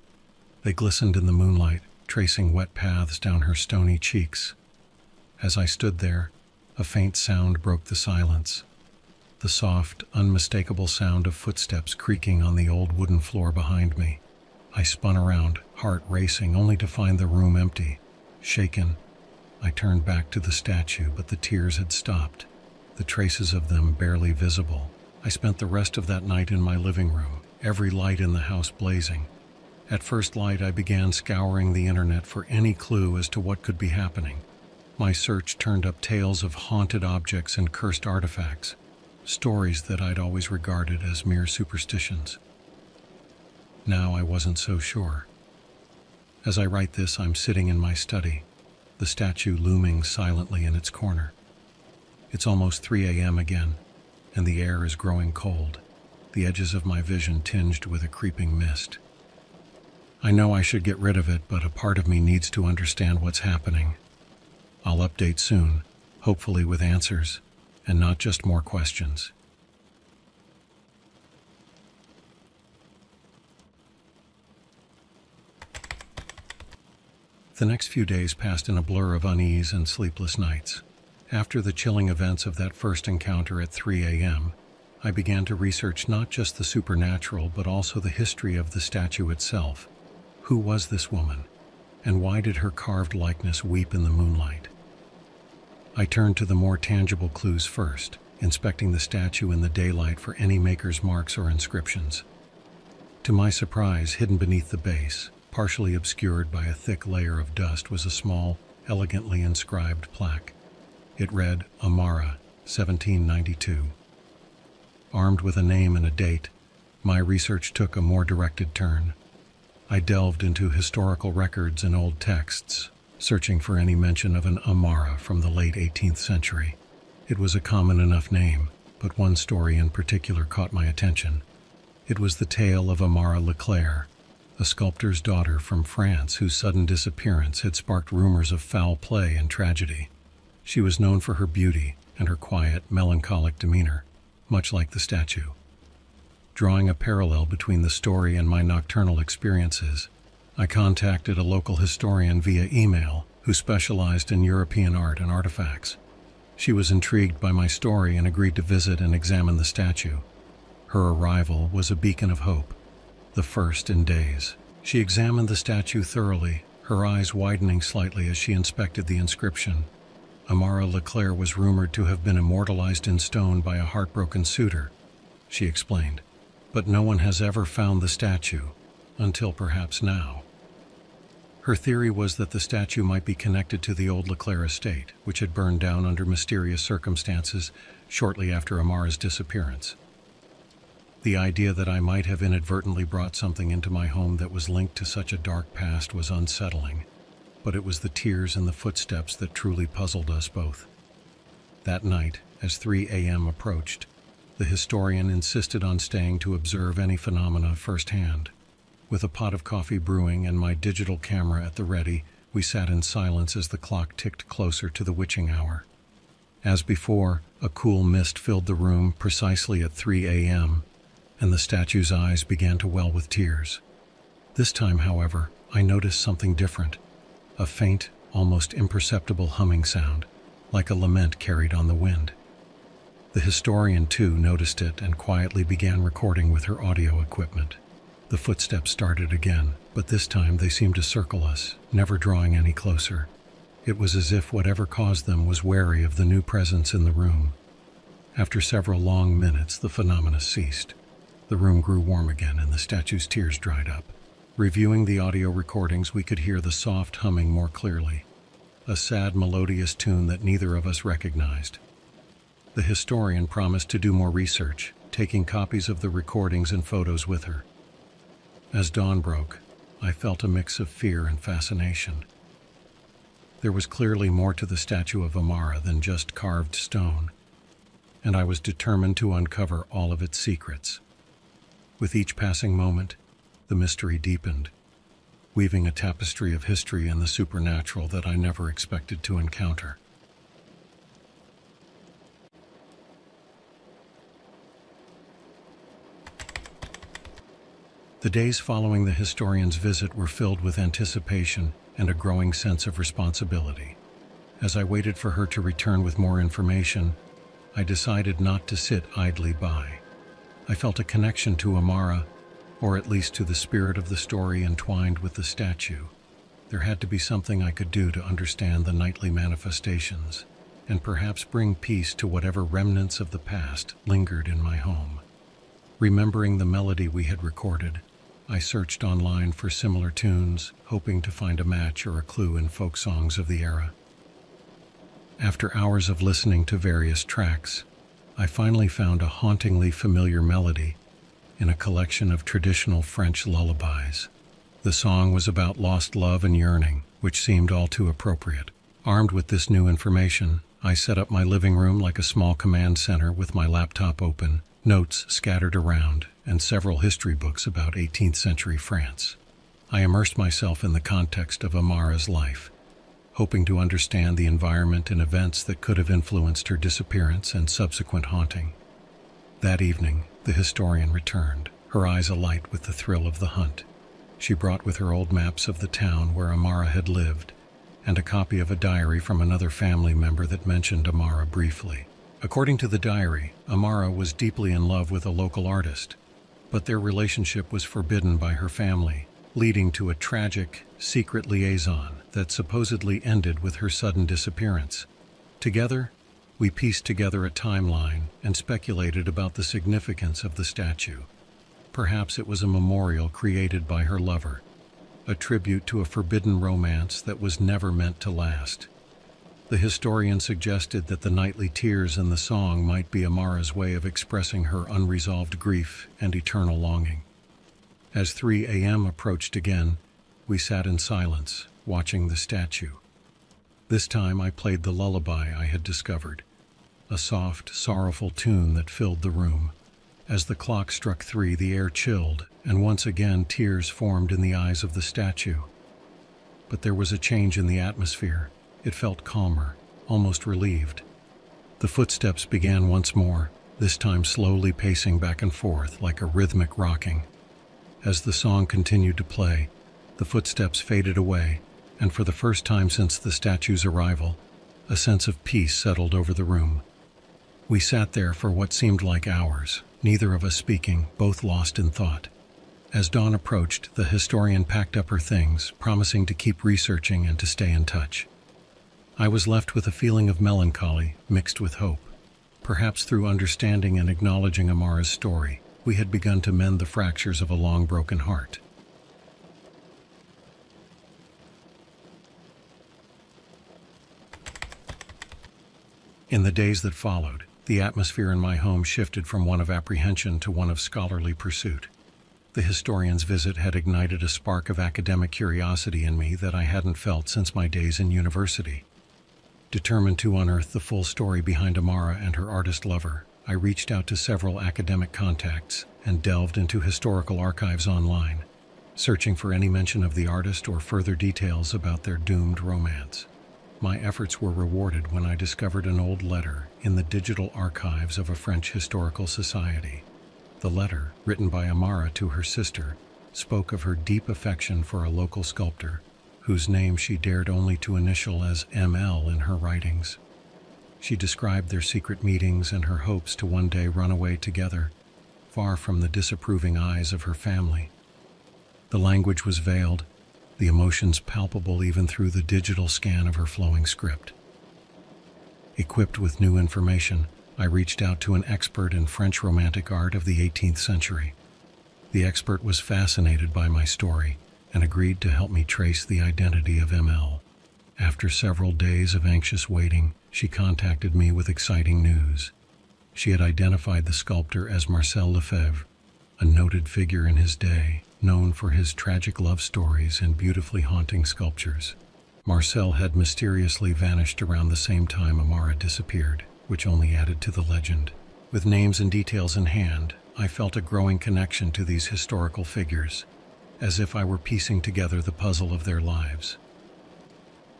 They glistened in the moonlight, tracing wet paths down her stony cheeks. As I stood there, a faint sound broke the silence. The soft, unmistakable sound of footsteps creaking on the old wooden floor behind me. I spun around, heart racing, only to find the room empty. Shaken, I turned back to the statue, but the tears had stopped, the traces of them barely visible. I spent the rest of that night in my living room, every light in the house blazing. At first light, I began scouring the internet for any clue as to what could be happening. My search turned up tales of haunted objects and cursed artifacts, stories that I'd always regarded as mere superstitions. Now I wasn't so sure. As I write this, I'm sitting in my study, the statue looming silently in its corner. It's almost 3 a.m. again, and the air is growing cold, the edges of my vision tinged with a creeping mist. I know I should get rid of it, but a part of me needs to understand what's happening. I'll update soon, hopefully with answers, and not just more questions. The next few days passed in a blur of unease and sleepless nights. After the chilling events of that first encounter at 3 a.m., I began to research not just the supernatural, but also the history of the statue itself. Who was this woman, and why did her carved likeness weep in the moonlight? I turned to the more tangible clues first, inspecting the statue in the daylight for any maker's marks or inscriptions. To my surprise, hidden beneath the base, partially obscured by a thick layer of dust, was a small, elegantly inscribed plaque. It read, Amara, 1792. Armed with a name and a date, my research took a more directed turn. I delved into historical records and old texts, searching for any mention of an Amara from the late 18th century. It was a common enough name, but one story in particular caught my attention. It was the tale of Amara Leclerc, a sculptor's daughter from France whose sudden disappearance had sparked rumors of foul play and tragedy. She was known for her beauty and her quiet, melancholic demeanor, much like the statue. Drawing a parallel between the story and my nocturnal experiences, I contacted a local historian via email who specialized in European art and artifacts. She was intrigued by my story and agreed to visit and examine the statue. Her arrival was a beacon of hope, the first in days. She examined the statue thoroughly, her eyes widening slightly as she inspected the inscription. Amara Leclerc was rumored to have been immortalized in stone by a heartbroken suitor, she explained. But no one has ever found the statue, until perhaps now. Her theory was that the statue might be connected to the old Leclerc estate, which had burned down under mysterious circumstances shortly after Amara's disappearance. The idea that I might have inadvertently brought something into my home that was linked to such a dark past was unsettling, but it was the tears and the footsteps that truly puzzled us both. That night, as 3 a.m. approached, the historian insisted on staying to observe any phenomena firsthand. With a pot of coffee brewing and my digital camera at the ready, we sat in silence as the clock ticked closer to the witching hour. As before, a cool mist filled the room precisely at 3 a.m., and the statue's eyes began to well with tears. This time, however, I noticed something different. A faint, almost imperceptible humming sound, like a lament carried on the wind. The historian, too, noticed it and quietly began recording with her audio equipment. The footsteps started again, but this time they seemed to circle us, never drawing any closer. It was as if whatever caused them was wary of the new presence in the room. After several long minutes, the phenomena ceased. The room grew warm again and the statue's tears dried up. Reviewing the audio recordings, we could hear the soft humming more clearly, a sad, melodious tune that neither of us recognized. The historian promised to do more research, taking copies of the recordings and photos with her. As dawn broke, I felt a mix of fear and fascination. There was clearly more to the statue of Amara than just carved stone, and I was determined to uncover all of its secrets. With each passing moment, the mystery deepened, weaving a tapestry of history and the supernatural that I never expected to encounter. The days following the historian's visit were filled with anticipation and a growing sense of responsibility. As I waited for her to return with more information, I decided not to sit idly by. I felt a connection to Amara, or at least to the spirit of the story entwined with the statue. There had to be something I could do to understand the nightly manifestations, and perhaps bring peace to whatever remnants of the past lingered in my home. Remembering the melody we had recorded, I searched online for similar tunes, hoping to find a match or a clue in folk songs of the era. After hours of listening to various tracks, I finally found a hauntingly familiar melody in a collection of traditional French lullabies. The song was about lost love and yearning, which seemed all too appropriate. Armed with this new information, I set up my living room like a small command center with my laptop open, notes scattered around, and several history books about 18th century France. I immersed myself in the context of Amara's life, hoping to understand the environment and events that could have influenced her disappearance and subsequent haunting. That evening, the historian returned, her eyes alight with the thrill of the hunt. She brought with her old maps of the town where Amara had lived, and a copy of a diary from another family member that mentioned Amara briefly. According to the diary, Amara was deeply in love with a local artist, but their relationship was forbidden by her family, leading to a tragic, secret liaison that supposedly ended with her sudden disappearance. Together, we pieced together a timeline and speculated about the significance of the statue. Perhaps it was a memorial created by her lover, a tribute to a forbidden romance that was never meant to last. The historian suggested that the nightly tears in the song might be Amara's way of expressing her unresolved grief and eternal longing. As 3 a.m. approached again, we sat in silence, watching the statue. This time I played the lullaby I had discovered, a soft, sorrowful tune that filled the room. As the clock struck 3, the air chilled, and once again tears formed in the eyes of the statue. But there was a change in the atmosphere. It felt calmer, almost relieved. The footsteps began once more, this time slowly pacing back and forth like a rhythmic rocking. As the song continued to play, the footsteps faded away, and for the first time since the statue's arrival, a sense of peace settled over the room. We sat there for what seemed like hours, neither of us speaking, both lost in thought. As dawn approached, the historian packed up her things, promising to keep researching and to stay in touch. I was left with a feeling of melancholy mixed with hope. Perhaps through understanding and acknowledging Amara's story, we had begun to mend the fractures of a long broken heart. In the days that followed, the atmosphere in my home shifted from one of apprehension to one of scholarly pursuit. The historian's visit had ignited a spark of academic curiosity in me that I hadn't felt since my days in university. Determined to unearth the full story behind Amara and her artist lover, I reached out to several academic contacts and delved into historical archives online, searching for any mention of the artist or further details about their doomed romance. My efforts were rewarded when I discovered an old letter in the digital archives of a French historical society. The letter, written by Amara to her sister, spoke of her deep affection for a local sculptor, whose name she dared only to initial as ML in her writings. She described their secret meetings and her hopes to one day run away together, far from the disapproving eyes of her family. The language was veiled, the emotions palpable even through the digital scan of her flowing script. Equipped with new information, I reached out to an expert in French Romantic art of the 18th century. The expert was fascinated by my story and agreed to help me trace the identity of ML. After several days of anxious waiting, she contacted me with exciting news. She had identified the sculptor as Marcel Lefebvre, a noted figure in his day, known for his tragic love stories and beautifully haunting sculptures. Marcel had mysteriously vanished around the same time Amara disappeared, which only added to the legend. With names and details in hand, I felt a growing connection to these historical figures, as if I were piecing together the puzzle of their lives.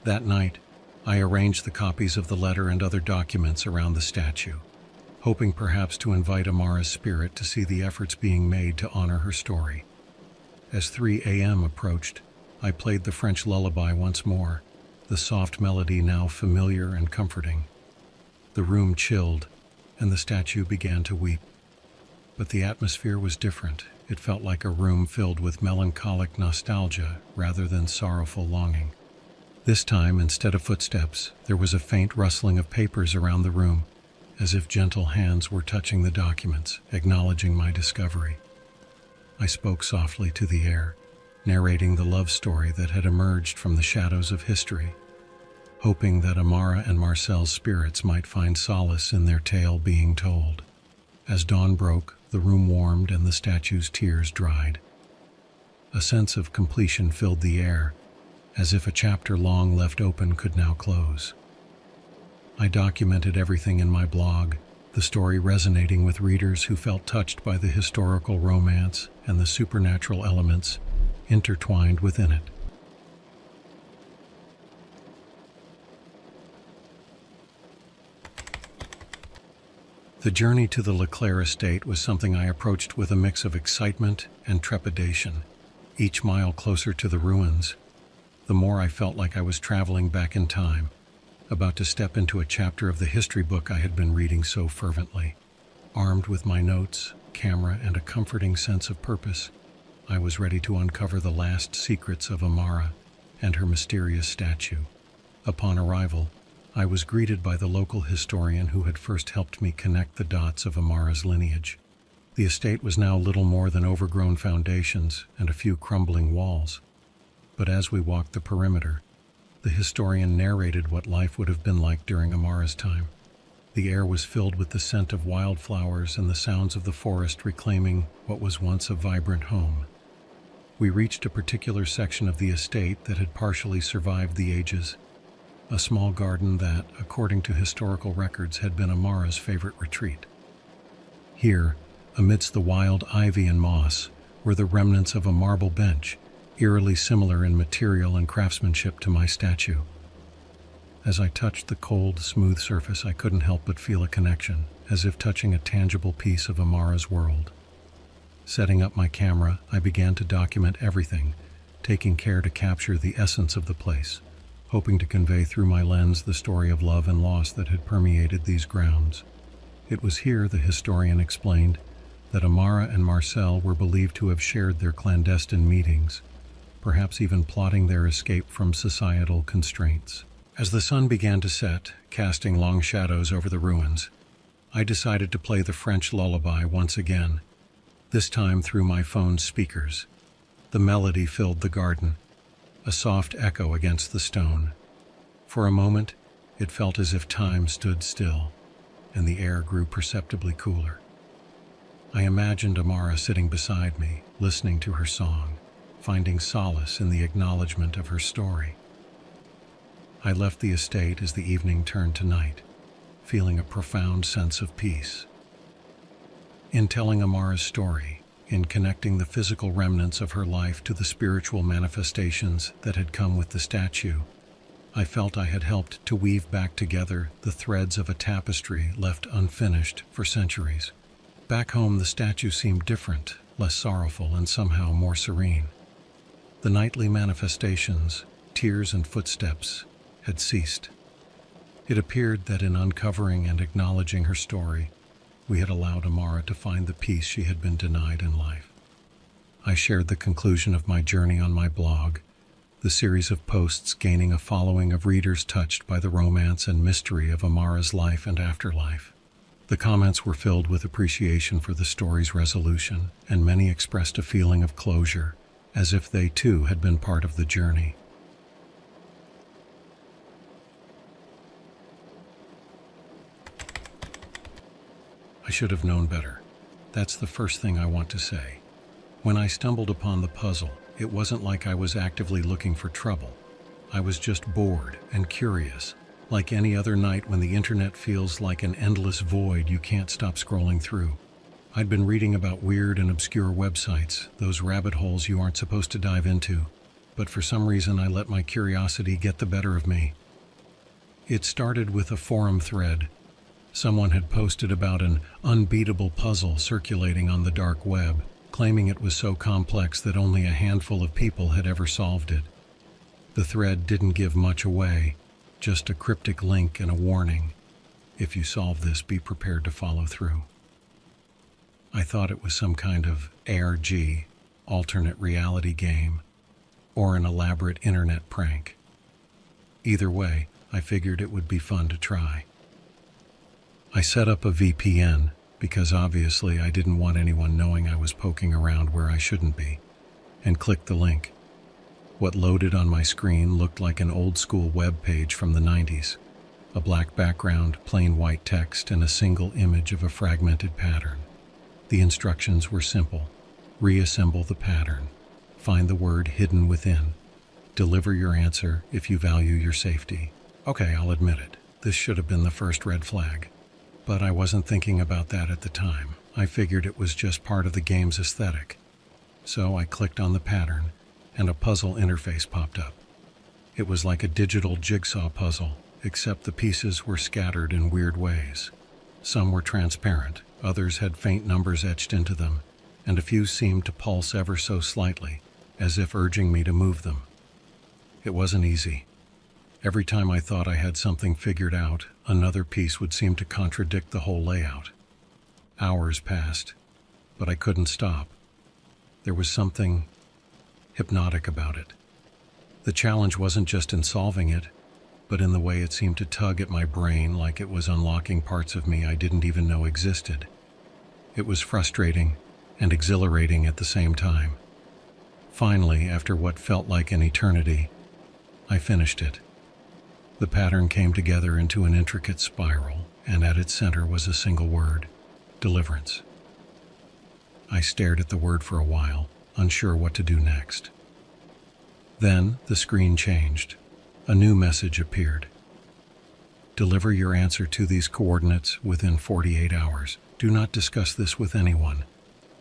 That night, I arranged the copies of the letter and other documents around the statue, hoping perhaps to invite Amara's spirit to see the efforts being made to honor her story. As 3 a.m. approached, I played the French lullaby once more, the soft melody now familiar and comforting. The room chilled, and the statue began to weep. But the atmosphere was different. It felt like a room filled with melancholic nostalgia rather than sorrowful longing. This time, instead of footsteps, there was a faint rustling of papers around the room, as if gentle hands were touching the documents, acknowledging my discovery. I spoke softly to the air, narrating the love story that had emerged from the shadows of history, hoping that Amara and Marcel's spirits might find solace in their tale being told. As dawn broke, the room warmed and the statue's tears dried. A sense of completion filled the air, as if a chapter long left open could now close. I documented everything in my blog, the story resonating with readers who felt touched by the historical romance and the supernatural elements intertwined within it. The journey to the Leclerc estate was something I approached with a mix of excitement and trepidation. Each mile closer to the ruins, the more I felt like I was traveling back in time, about to step into a chapter of the history book I had been reading so fervently. Armed with my notes, camera, and a comforting sense of purpose, I was ready to uncover the last secrets of Amara and her mysterious statue. Upon arrival, I was greeted by the local historian who had first helped me connect the dots of Amara's lineage. The estate was now little more than overgrown foundations and a few crumbling walls. But as we walked the perimeter, the historian narrated what life would have been like during Amara's time. The air was filled with the scent of wildflowers and the sounds of the forest reclaiming what was once a vibrant home. We reached a particular section of the estate that had partially survived the ages, a small garden that, according to historical records, had been Amara's favorite retreat. Here, amidst the wild ivy and moss, were the remnants of a marble bench, eerily similar in material and craftsmanship to my statue. As I touched the cold, smooth surface, I couldn't help but feel a connection, as if touching a tangible piece of Amara's world. Setting up my camera, I began to document everything, taking care to capture the essence of the place, hoping to convey through my lens the story of love and loss that had permeated these grounds. It was here, the historian explained, that Amara and Marcel were believed to have shared their clandestine meetings, perhaps even plotting their escape from societal constraints. As the sun began to set, casting long shadows over the ruins, I decided to play the French lullaby once again, this time through my phone's speakers. The melody filled the garden, a soft echo against the stone. For a moment, it felt as if time stood still, and the air grew perceptibly cooler. I imagined Amara sitting beside me, listening to her song, finding solace in the acknowledgement of her story. I left the estate as the evening turned to night, feeling a profound sense of peace. In telling Amara's story, in connecting the physical remnants of her life to the spiritual manifestations that had come with the statue, I felt I had helped to weave back together the threads of a tapestry left unfinished for centuries. Back home, the statue seemed different, less sorrowful, and somehow more serene. The nightly manifestations, tears and footsteps, had ceased. It appeared that in uncovering and acknowledging her story, we had allowed Amara to find the peace she had been denied in life. I shared the conclusion of my journey on my blog, the series of posts gaining a following of readers touched by the romance and mystery of Amara's life and afterlife. The comments were filled with appreciation for the story's resolution, and many expressed a feeling of closure, as if they too had been part of the journey. I should have known better. That's the first thing I want to say. When I stumbled upon the puzzle, it wasn't like I was actively looking for trouble. I was just bored and curious, like any other night when the internet feels like an endless void you can't stop scrolling through. I'd been reading about weird and obscure websites, those rabbit holes you aren't supposed to dive into, but for some reason I let my curiosity get the better of me. It started with a forum thread. Someone had posted about an unbeatable puzzle circulating on the dark web, claiming it was so complex that only a handful of people had ever solved it. The thread didn't give much away, just a cryptic link and a warning. If you solve this, be prepared to follow through. I thought it was some kind of ARG, alternate reality game, or an elaborate internet prank. Either way, I figured it would be fun to try. I set up a VPN because obviously I didn't want anyone knowing I was poking around where I shouldn't be, and clicked the link. What loaded on my screen looked like an old-school web page from the 90s. A black background, plain white text, and a single image of a fragmented pattern. The instructions were simple. Reassemble the pattern. Find the word hidden within. Deliver your answer if you value your safety. Okay, I'll admit it. This should have been the first red flag. But I wasn't thinking about that at the time. I figured it was just part of the game's aesthetic. So I clicked on the pattern, and a puzzle interface popped up. It was like a digital jigsaw puzzle, except the pieces were scattered in weird ways. Some were transparent, others had faint numbers etched into them, and a few seemed to pulse ever so slightly, as if urging me to move them. It wasn't easy. Every time I thought I had something figured out, another piece would seem to contradict the whole layout. Hours passed, but I couldn't stop. There was something hypnotic about it. The challenge wasn't just in solving it, but in the way it seemed to tug at my brain like it was unlocking parts of me I didn't even know existed. It was frustrating and exhilarating at the same time. Finally, after what felt like an eternity, I finished it. The pattern came together into an intricate spiral, and at its center was a single word: deliverance. I stared at the word for a while, unsure what to do next. Then the screen changed. A new message appeared. Deliver your answer to these coordinates within 48 hours. Do not discuss this with anyone.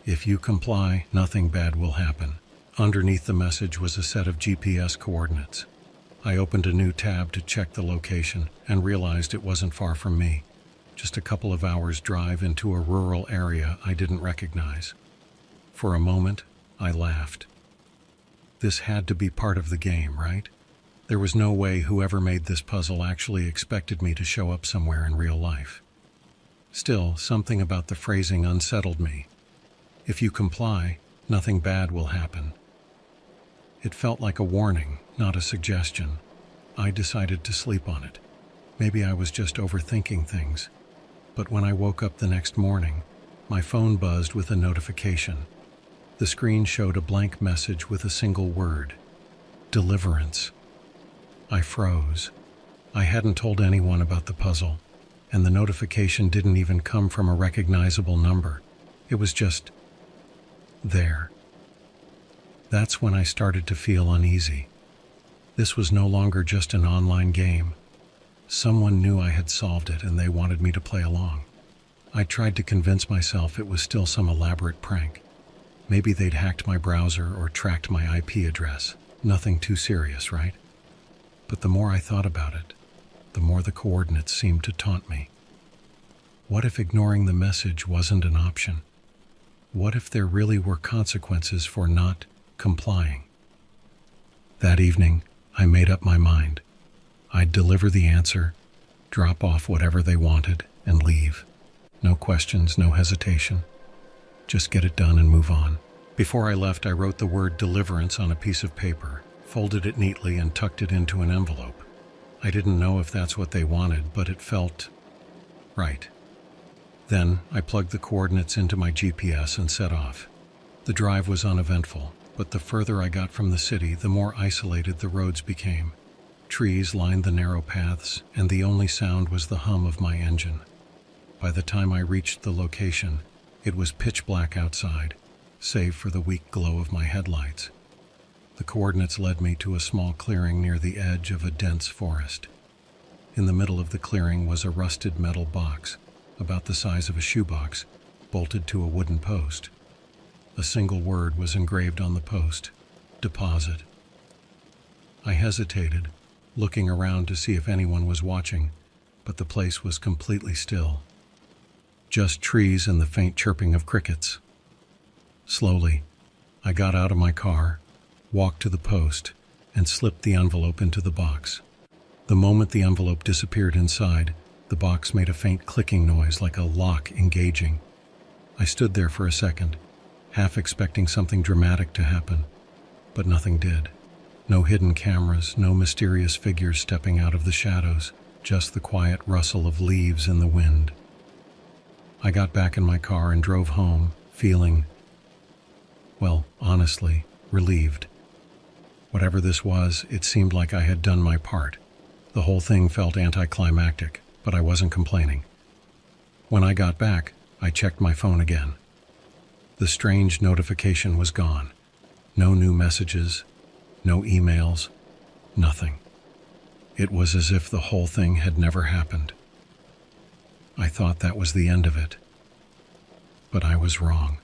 If you comply, nothing bad will happen. Underneath the message was a set of GPS coordinates. I opened a new tab to check the location and realized it wasn't far from me, just a couple of hours' drive into a rural area I didn't recognize. For a moment, I laughed. This had to be part of the game, right? There was no way whoever made this puzzle actually expected me to show up somewhere in real life. Still, something about the phrasing unsettled me. If you comply, nothing bad will happen. It felt like a warning, not a suggestion. I decided to sleep on it. Maybe I was just overthinking things. But when I woke up the next morning, my phone buzzed with a notification. The screen showed a blank message with a single word: deliverance. I froze. I hadn't told anyone about the puzzle, and the notification didn't even come from a recognizable number. It was just there. That's when I started to feel uneasy. This was no longer just an online game. Someone knew I had solved it and they wanted me to play along. I tried to convince myself it was still some elaborate prank. Maybe they'd hacked my browser or tracked my IP address. Nothing too serious, right? But the more I thought about it, the more the coordinates seemed to taunt me. What if ignoring the message wasn't an option? What if there really were consequences for not complying? That evening, I made up my mind. I'd deliver the answer, drop off whatever they wanted, and leave. No questions, no hesitation. Just get it done and move on. Before I left, I wrote the word deliverance on a piece of paper, folded it neatly, and tucked it into an envelope. I didn't know if that's what they wanted, but it felt right. Then, I plugged the coordinates into my GPS and set off. The drive was uneventful, but the further I got from the city, the more isolated the roads became. Trees lined the narrow paths, and the only sound was the hum of my engine. By the time I reached the location, it was pitch black outside, save for the weak glow of my headlights. The coordinates led me to a small clearing near the edge of a dense forest. In the middle of the clearing was a rusted metal box, about the size of a shoebox, bolted to a wooden post. A single word was engraved on the post: deposit. I hesitated, looking around to see if anyone was watching, but the place was completely still. Just trees and the faint chirping of crickets. Slowly, I got out of my car, walked to the post, and slipped the envelope into the box. The moment the envelope disappeared inside, the box made a faint clicking noise like a lock engaging. I stood there for a second, half expecting something dramatic to happen, but nothing did. No hidden cameras, no mysterious figures stepping out of the shadows, just the quiet rustle of leaves in the wind. I got back in my car and drove home, feeling, well, honestly, relieved. Whatever this was, it seemed like I had done my part. The whole thing felt anticlimactic, but I wasn't complaining. When I got back, I checked my phone again. The strange notification was gone. No new messages, no emails, nothing. It was as if the whole thing had never happened. I thought that was the end of it, but I was wrong.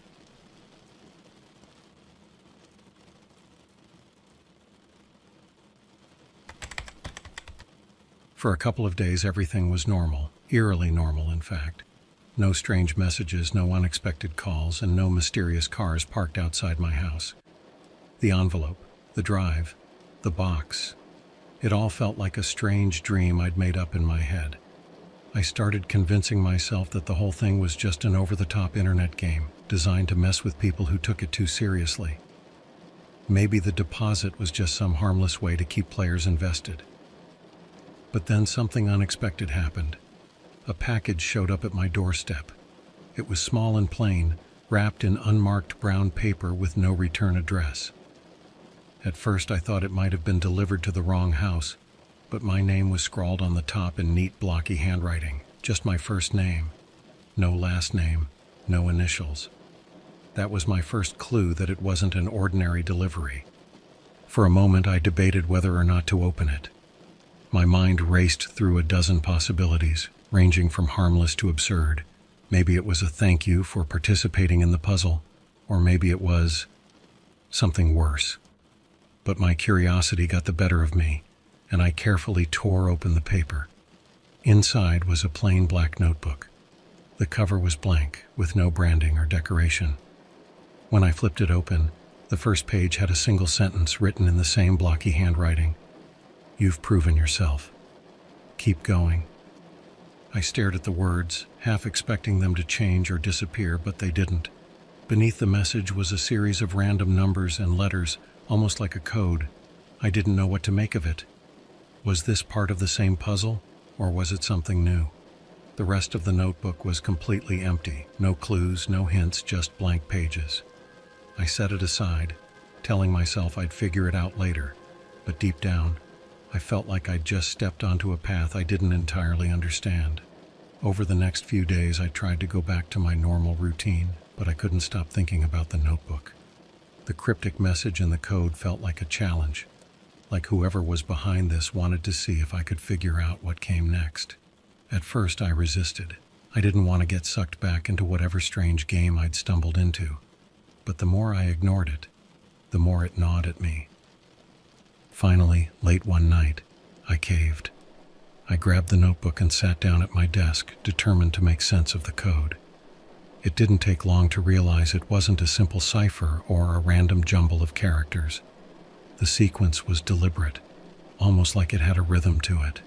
For a couple of days, everything was normal, eerily normal, in fact. No strange messages, no unexpected calls, and no mysterious cars parked outside my house. The envelope, the drive, the box, it all felt like a strange dream I'd made up in my head. I started convincing myself that the whole thing was just an over-the-top internet game designed to mess with people who took it too seriously. Maybe the deposit was just some harmless way to keep players invested. But then something unexpected happened. A package showed up at my doorstep. It was small and plain, wrapped in unmarked brown paper with no return address. At first I thought it might have been delivered to the wrong house, but my name was scrawled on the top in neat blocky handwriting, just my first name. No last name, no initials. That was my first clue that it wasn't an ordinary delivery. For a moment I debated whether or not to open it. My mind raced through a dozen possibilities, ranging from harmless to absurd. Maybe it was a thank you for participating in the puzzle, or maybe it was something worse. But my curiosity got the better of me, and I carefully tore open the paper. Inside was a plain black notebook. The cover was blank, with no branding or decoration. When I flipped it open, the first page had a single sentence written in the same blocky handwriting. "You've proven yourself. Keep going." I stared at the words, half expecting them to change or disappear, but they didn't. Beneath the message was a series of random numbers and letters, almost like a code. I didn't know what to make of it. Was this part of the same puzzle, or was it something new? The rest of the notebook was completely empty. No clues, no hints, just blank pages. I set it aside, telling myself I'd figure it out later, but deep down, I felt like I'd just stepped onto a path I didn't entirely understand. Over the next few days, I tried to go back to my normal routine, but I couldn't stop thinking about the notebook. The cryptic message in the code felt like a challenge, like whoever was behind this wanted to see if I could figure out what came next. At first, I resisted. I didn't want to get sucked back into whatever strange game I'd stumbled into. But the more I ignored it, the more it gnawed at me. Finally, late one night, I caved. I grabbed the notebook and sat down at my desk, determined to make sense of the code. It didn't take long to realize it wasn't a simple cipher or a random jumble of characters. The sequence was deliberate, almost like it had a rhythm to it.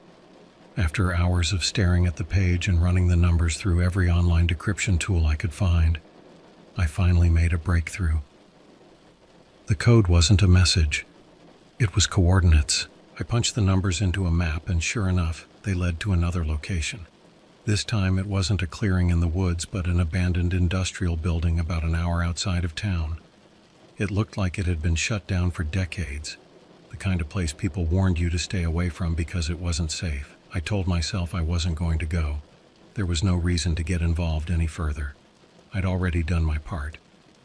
After hours of staring at the page and running the numbers through every online decryption tool I could find, I finally made a breakthrough. The code wasn't a message. It was coordinates. I punched the numbers into a map, and sure enough, they led to another location. This time it wasn't a clearing in the woods, but an abandoned industrial building about an hour outside of town. It looked like it had been shut down for decades, the kind of place people warned you to stay away from because it wasn't safe. I told myself I wasn't going to go. There was no reason to get involved any further. I'd already done my part,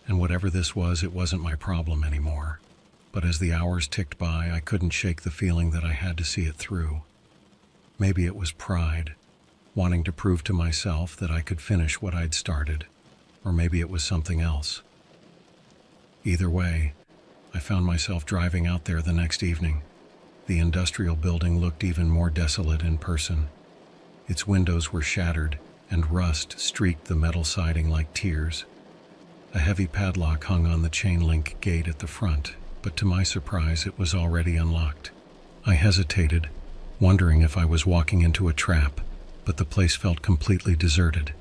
and whatever this was, it wasn't my problem anymore. But as the hours ticked by, I couldn't shake the feeling that I had to see it through. Maybe it was pride, wanting to prove to myself that I could finish what I'd started, or maybe it was something else. Either way, I found myself driving out there the next evening. The industrial building looked even more desolate in person. Its windows were shattered, and rust streaked the metal siding like tears. A heavy padlock hung on the chain-link gate at the front, but to my surprise it was already unlocked. I hesitated, wondering if I was walking into a trap, but the place felt completely deserted.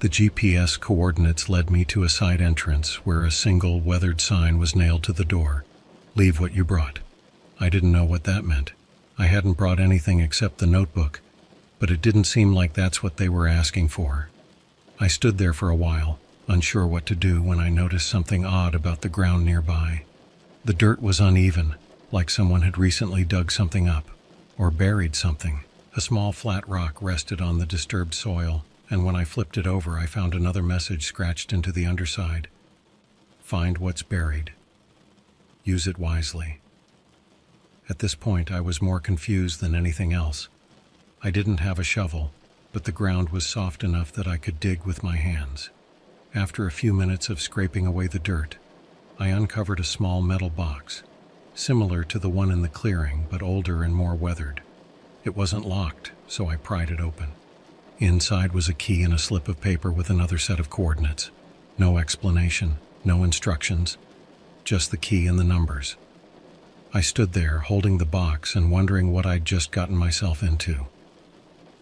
The GPS coordinates led me to a side entrance where a single weathered sign was nailed to the door. "Leave what you brought." I didn't know what that meant. I hadn't brought anything except the notebook, but it didn't seem like that's what they were asking for. I stood there for a while, unsure what to do, when I noticed something odd about the ground nearby. The dirt was uneven, like someone had recently dug something up, or buried something. A small flat rock rested on the disturbed soil, and when I flipped it over, I found another message scratched into the underside. "Find what's buried. Use it wisely." At this point, I was more confused than anything else. I didn't have a shovel, but the ground was soft enough that I could dig with my hands. After a few minutes of scraping away the dirt, I uncovered a small metal box, similar to the one in the clearing, but older and more weathered. It wasn't locked, so I pried it open. Inside was a key and a slip of paper with another set of coordinates. No explanation, no instructions, just the key and the numbers. I stood there, holding the box and wondering what I'd just gotten myself into.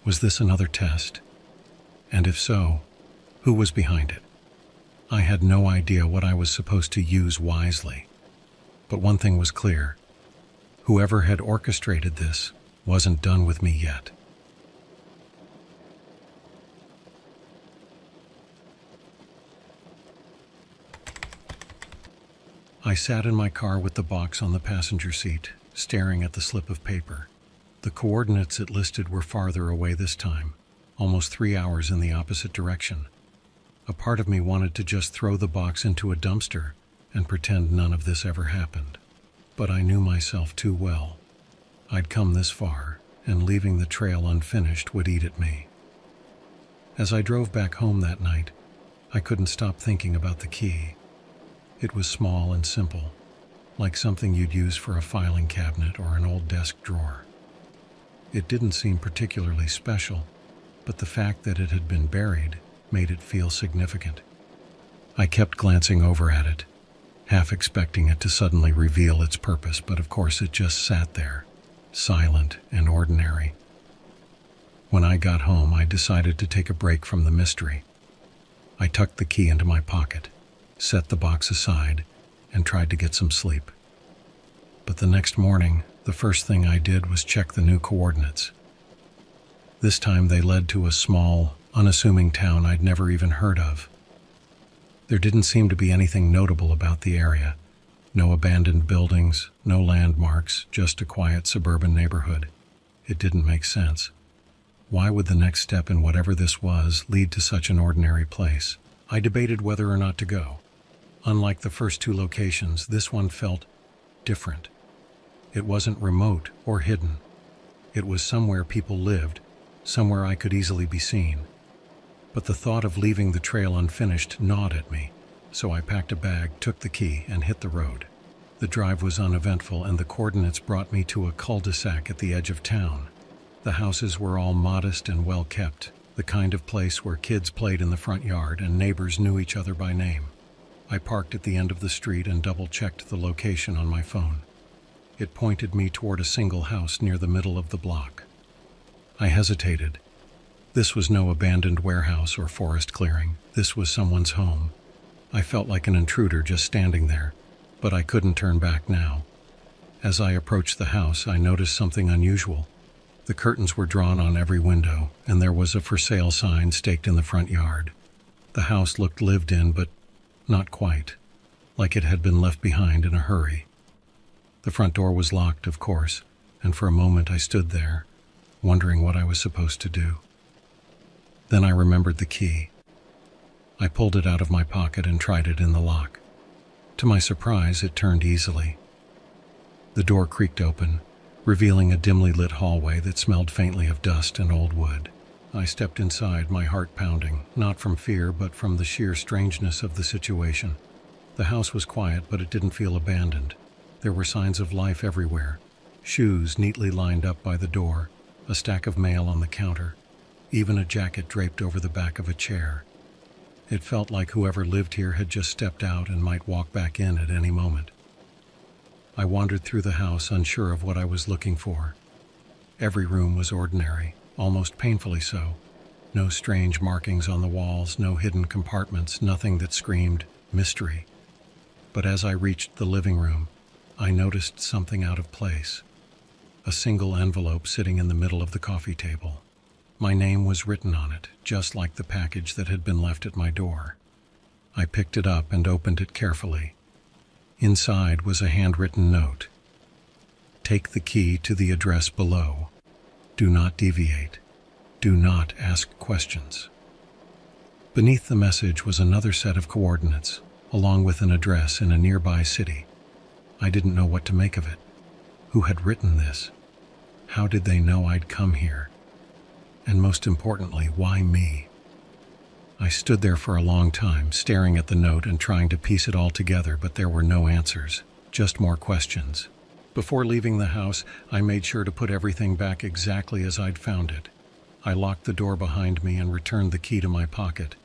Was this another test? And if so, who was behind it? I had no idea what I was supposed to use wisely. But one thing was clear. Whoever had orchestrated this wasn't done with me yet. I sat in my car with the box on the passenger seat, staring at the slip of paper. The coordinates it listed were farther away this time, almost 3 hours in the opposite direction. A part of me wanted to just throw the box into a dumpster and pretend none of this ever happened. But I knew myself too well. I'd come this far, and leaving the trail unfinished would eat at me. As I drove back home that night, I couldn't stop thinking about the key. It was small and simple, like something you'd use for a filing cabinet or an old desk drawer. It didn't seem particularly special, but the fact that it had been buried made it feel significant. I kept glancing over at it, half expecting it to suddenly reveal its purpose, but of course it just sat there, silent and ordinary. When I got home, I decided to take a break from the mystery. I tucked the key into my pocket, set the box aside, and tried to get some sleep. But the next morning, the first thing I did was check the new coordinates. This time they led to a small, unassuming town I'd never even heard of. There didn't seem to be anything notable about the area. No abandoned buildings, no landmarks, just a quiet suburban neighborhood. It didn't make sense. Why would the next step in whatever this was lead to such an ordinary place? I debated whether or not to go. Unlike the first two locations, this one felt different. It wasn't remote or hidden. It was somewhere people lived, somewhere I could easily be seen. But the thought of leaving the trail unfinished gnawed at me, so I packed a bag, took the key, and hit the road. The drive was uneventful, and the coordinates brought me to a cul-de-sac at the edge of town. The houses were all modest and well kept, the kind of place where kids played in the front yard and neighbors knew each other by name. I parked at the end of the street and double-checked the location on my phone. It pointed me toward a single house near the middle of the block. I hesitated. This was no abandoned warehouse or forest clearing. This was someone's home. I felt like an intruder just standing there, but I couldn't turn back now. As I approached the house, I noticed something unusual. The curtains were drawn on every window, and there was a for sale sign staked in the front yard. The house looked lived in, but not quite, like it had been left behind in a hurry. The front door was locked, of course, and for a moment I stood there, wondering what I was supposed to do. Then I remembered the key. I pulled it out of my pocket and tried it in the lock. To my surprise, it turned easily. The door creaked open, revealing a dimly lit hallway that smelled faintly of dust and old wood. I stepped inside, my heart pounding, not from fear, but from the sheer strangeness of the situation. The house was quiet, but it didn't feel abandoned. There were signs of life everywhere. Shoes neatly lined up by the door, a stack of mail on the counter, even a jacket draped over the back of a chair. It felt like whoever lived here had just stepped out and might walk back in at any moment. I wandered through the house, unsure of what I was looking for. Every room was ordinary, almost painfully so. No strange markings on the walls, no hidden compartments, nothing that screamed mystery. But as I reached the living room, I noticed something out of place. A single envelope sitting in the middle of the coffee table. My name was written on it, just like the package that had been left at my door. I picked it up and opened it carefully. Inside was a handwritten note. Take the key to the address below. Do not deviate. Do not ask questions. Beneath the message was another set of coordinates, along with an address in a nearby city. I didn't know what to make of it. Who had written this? How did they know I'd come here? And most importantly, why me? I stood there for a long time, staring at the note and trying to piece it all together, but there were no answers, just more questions. Before leaving the house, I made sure to put everything back exactly as I'd found it. I locked the door behind me and returned the key to my pocket,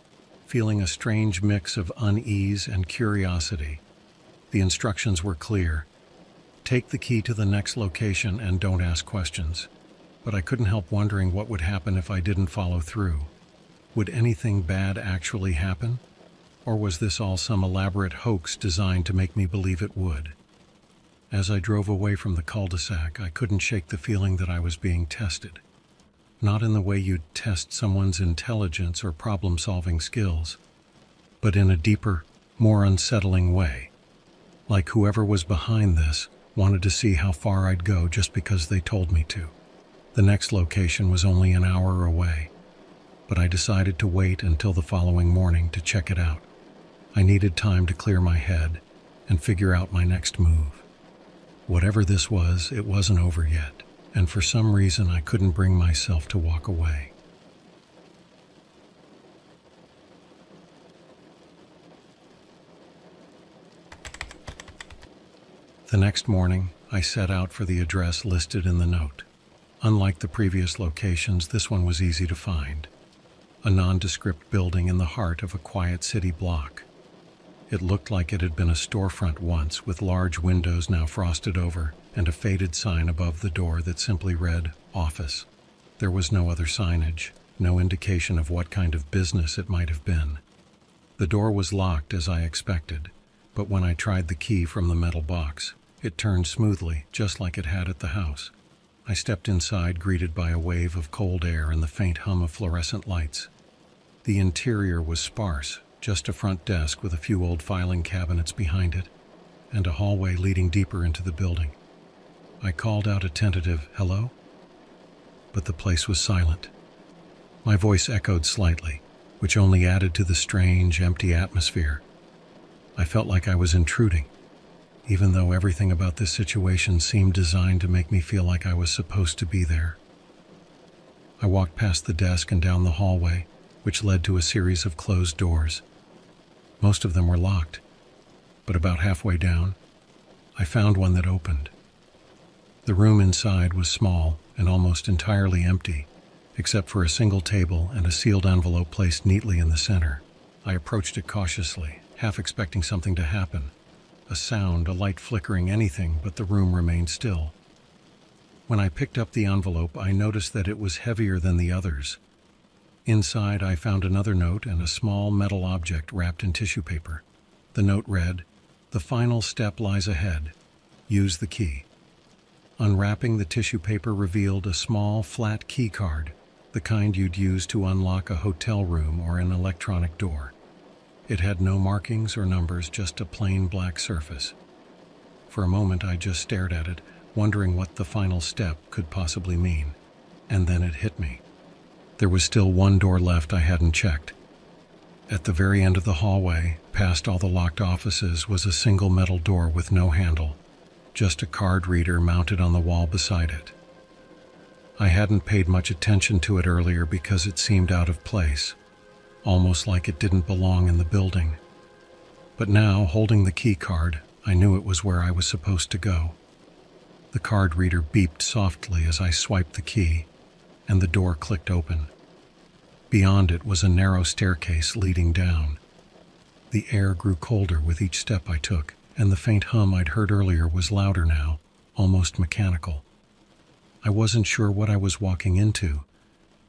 feeling a strange mix of unease and curiosity. The instructions were clear. Take the key to the next location and don't ask questions. But I couldn't help wondering what would happen if I didn't follow through. Would anything bad actually happen? Or was this all some elaborate hoax designed to make me believe it would? As I drove away from the cul-de-sac, I couldn't shake the feeling that I was being tested. Not in the way you'd test someone's intelligence or problem-solving skills, but in a deeper, more unsettling way. Like whoever was behind this wanted to see how far I'd go just because they told me to. The next location was only an hour away, but I decided to wait until the following morning to check it out. I needed time to clear my head and figure out my next move. Whatever this was, it wasn't over yet, and for some reason I couldn't bring myself to walk away. The next morning, I set out for the address listed in the note. Unlike the previous locations, this one was easy to find. A nondescript building in the heart of a quiet city block. It looked like it had been a storefront once, with large windows now frosted over, and a faded sign above the door that simply read, "Office." There was no other signage, no indication of what kind of business it might have been. The door was locked as I expected, but when I tried the key from the metal box, it turned smoothly, just like it had at the house. I stepped inside, greeted by a wave of cold air and the faint hum of fluorescent lights. The interior was sparse, just a front desk with a few old filing cabinets behind it, and a hallway leading deeper into the building. I called out a tentative "hello," but the place was silent. My voice echoed slightly, which only added to the strange, empty atmosphere. I felt like I was intruding, even though everything about this situation seemed designed to make me feel like I was supposed to be there. I walked past the desk and down the hallway, which led to a series of closed doors. Most of them were locked, but about halfway down, I found one that opened. The room inside was small and almost entirely empty, except for a single table and a sealed envelope placed neatly in the center. I approached it cautiously, half expecting something to happen. A sound, a light flickering, anything, but the room remained still. When I picked up the envelope, I noticed that it was heavier than the others. Inside, I found another note and a small metal object wrapped in tissue paper. The note read, "The final step lies ahead. Use the key." Unwrapping the tissue paper revealed a small, flat key card, the kind you'd use to unlock a hotel room or an electronic door. It had no markings or numbers, just a plain black surface. For a moment, I just stared at it, wondering what the final step could possibly mean. And then it hit me. There was still one door left I hadn't checked. At the very end of the hallway, past all the locked offices, was a single metal door with no handle, just a card reader mounted on the wall beside it. I hadn't paid much attention to it earlier because it seemed out of place, almost like it didn't belong in the building. But now, holding the key card, I knew it was where I was supposed to go. The card reader beeped softly as I swiped the key, and the door clicked open. Beyond it was a narrow staircase leading down. The air grew colder with each step I took, and the faint hum I'd heard earlier was louder now, almost mechanical. I wasn't sure what I was walking into,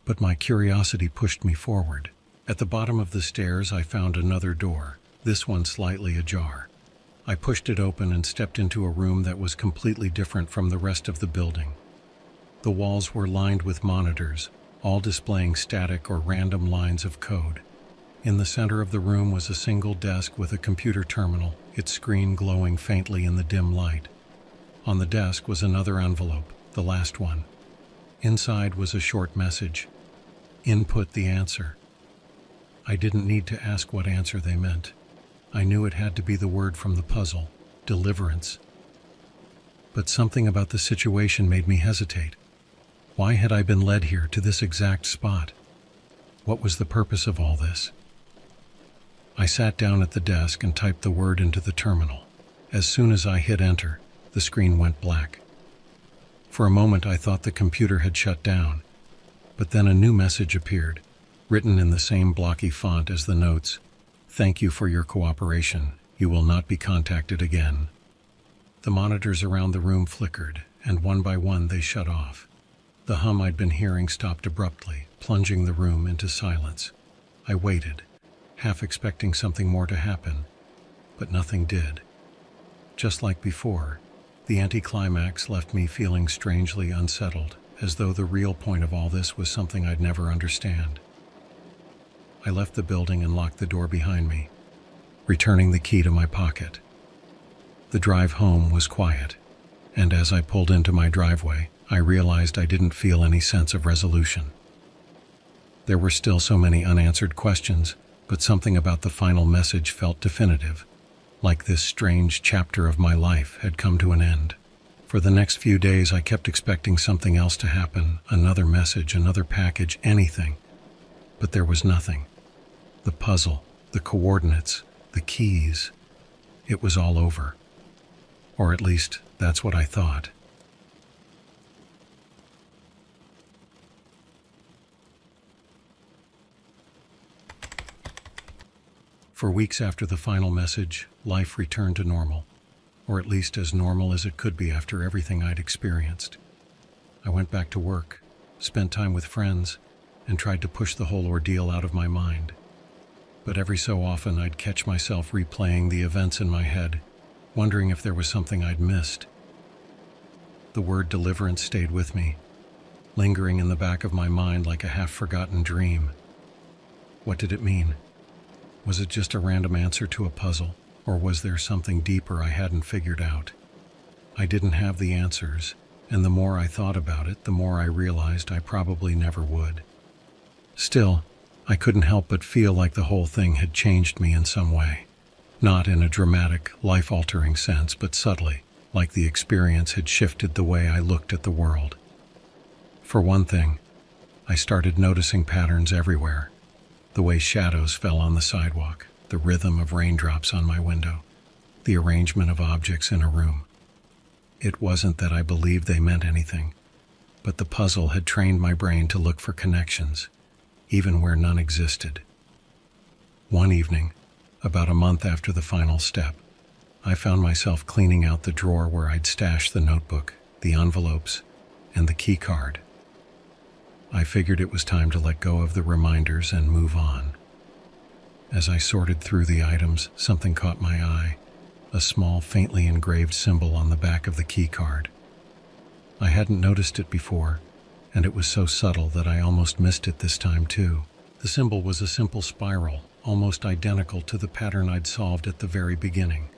but my curiosity pushed me forward. At the bottom of the stairs, I found another door, this one slightly ajar. I pushed it open and stepped into a room that was completely different from the rest of the building. The walls were lined with monitors, all displaying static or random lines of code. In the center of the room was a single desk with a computer terminal, its screen glowing faintly in the dim light. On the desk was another envelope, the last one. Inside was a short message. "Input the answer." I didn't need to ask what answer they meant. I knew it had to be the word from the puzzle, deliverance. But something about the situation made me hesitate. Why had I been led here to this exact spot? What was the purpose of all this? I sat down at the desk and typed the word into the terminal. As soon as I hit enter, the screen went black. For a moment I thought the computer had shut down, but then a new message appeared, written in the same blocky font as the notes. "Thank you for your cooperation. You will not be contacted again." The monitors around the room flickered, and one by one they shut off. The hum I'd been hearing stopped abruptly, plunging the room into silence. I waited, half expecting something more to happen, but nothing did. Just like before, the anticlimax left me feeling strangely unsettled, as though the real point of all this was something I'd never understand. I left the building and locked the door behind me, returning the key to my pocket. The drive home was quiet, and as I pulled into my driveway, I realized I didn't feel any sense of resolution. There were still so many unanswered questions, but something about the final message felt definitive, like this strange chapter of my life had come to an end. For the next few days, I kept expecting something else to happen, another message, another package, anything. But there was nothing. The puzzle, the coordinates, the keys, it was all over. Or at least, that's what I thought. For weeks after the final message, life returned to normal, or at least as normal as it could be after everything I'd experienced. I went back to work, spent time with friends, and tried to push the whole ordeal out of my mind. But every so often I'd catch myself replaying the events in my head, wondering if there was something I'd missed. The word deliverance stayed with me, lingering in the back of my mind like a half-forgotten dream. What did it mean? Was it just a random answer to a puzzle, or was there something deeper I hadn't figured out? I didn't have the answers, and the more I thought about it, the more I realized I probably never would. Still, I couldn't help but feel like the whole thing had changed me in some way. Not in a dramatic, life-altering sense, but subtly, like the experience had shifted the way I looked at the world. For one thing, I started noticing patterns everywhere. The way shadows fell on the sidewalk, the rhythm of raindrops on my window, the arrangement of objects in a room. It wasn't that I believed they meant anything, but the puzzle had trained my brain to look for connections, even where none existed. One evening, about a month after the final step, I found myself cleaning out the drawer where I'd stashed the notebook, the envelopes, and the key card. I figured it was time to let go of the reminders and move on. As I sorted through the items, something caught my eye, a small, faintly engraved symbol on the back of the key card. I hadn't noticed it before, and it was so subtle that I almost missed it this time too. The symbol was a simple spiral, almost identical to the pattern I'd solved at the very beginning.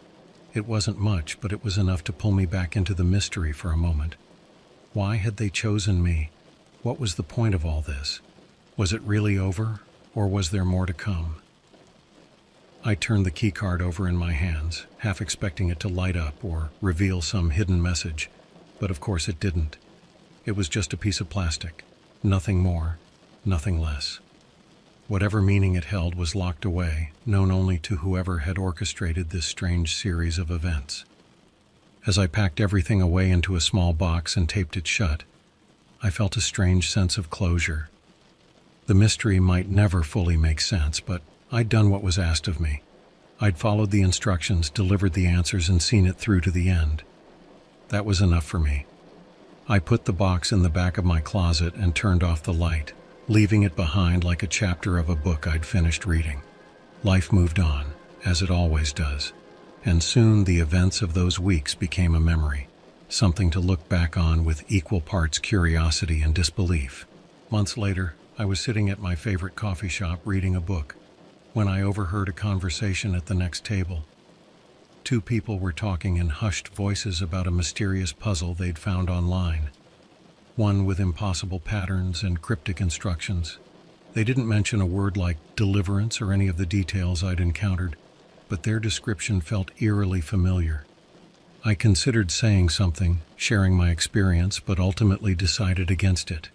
It wasn't much, but it was enough to pull me back into the mystery for a moment. Why had they chosen me? What was the point of all this? Was it really over, or was there more to come? I turned the keycard over in my hands, half expecting it to light up or reveal some hidden message, but of course it didn't. It was just a piece of plastic, nothing more, nothing less. Whatever meaning it held was locked away, known only to whoever had orchestrated this strange series of events. As I packed everything away into a small box and taped it shut, I felt a strange sense of closure. The mystery might never fully make sense, but I'd done what was asked of me. I'd followed the instructions, delivered the answers, and seen it through to the end. That was enough for me. I put the box in the back of my closet and turned off the light, leaving it behind like a chapter of a book I'd finished reading. Life moved on, as it always does, and soon the events of those weeks became a memory. Something to look back on with equal parts curiosity and disbelief. Months later, I was sitting at my favorite coffee shop reading a book when I overheard a conversation at the next table. Two people were talking in hushed voices about a mysterious puzzle they'd found online, one with impossible patterns and cryptic instructions. They didn't mention a word like deliverance or any of the details I'd encountered, but their description felt eerily familiar. I considered saying something, sharing my experience, but ultimately decided against it.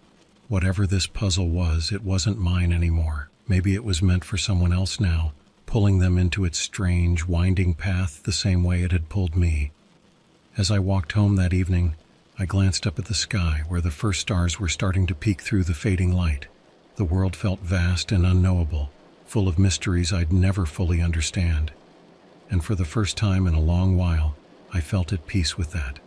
Whatever this puzzle was, it wasn't mine anymore. Maybe it was meant for someone else now, pulling them into its strange, winding path the same way it had pulled me. As I walked home that evening, I glanced up at the sky where the first stars were starting to peek through the fading light. The world felt vast and unknowable, full of mysteries I'd never fully understand. And for the first time in a long while, I felt at peace with that.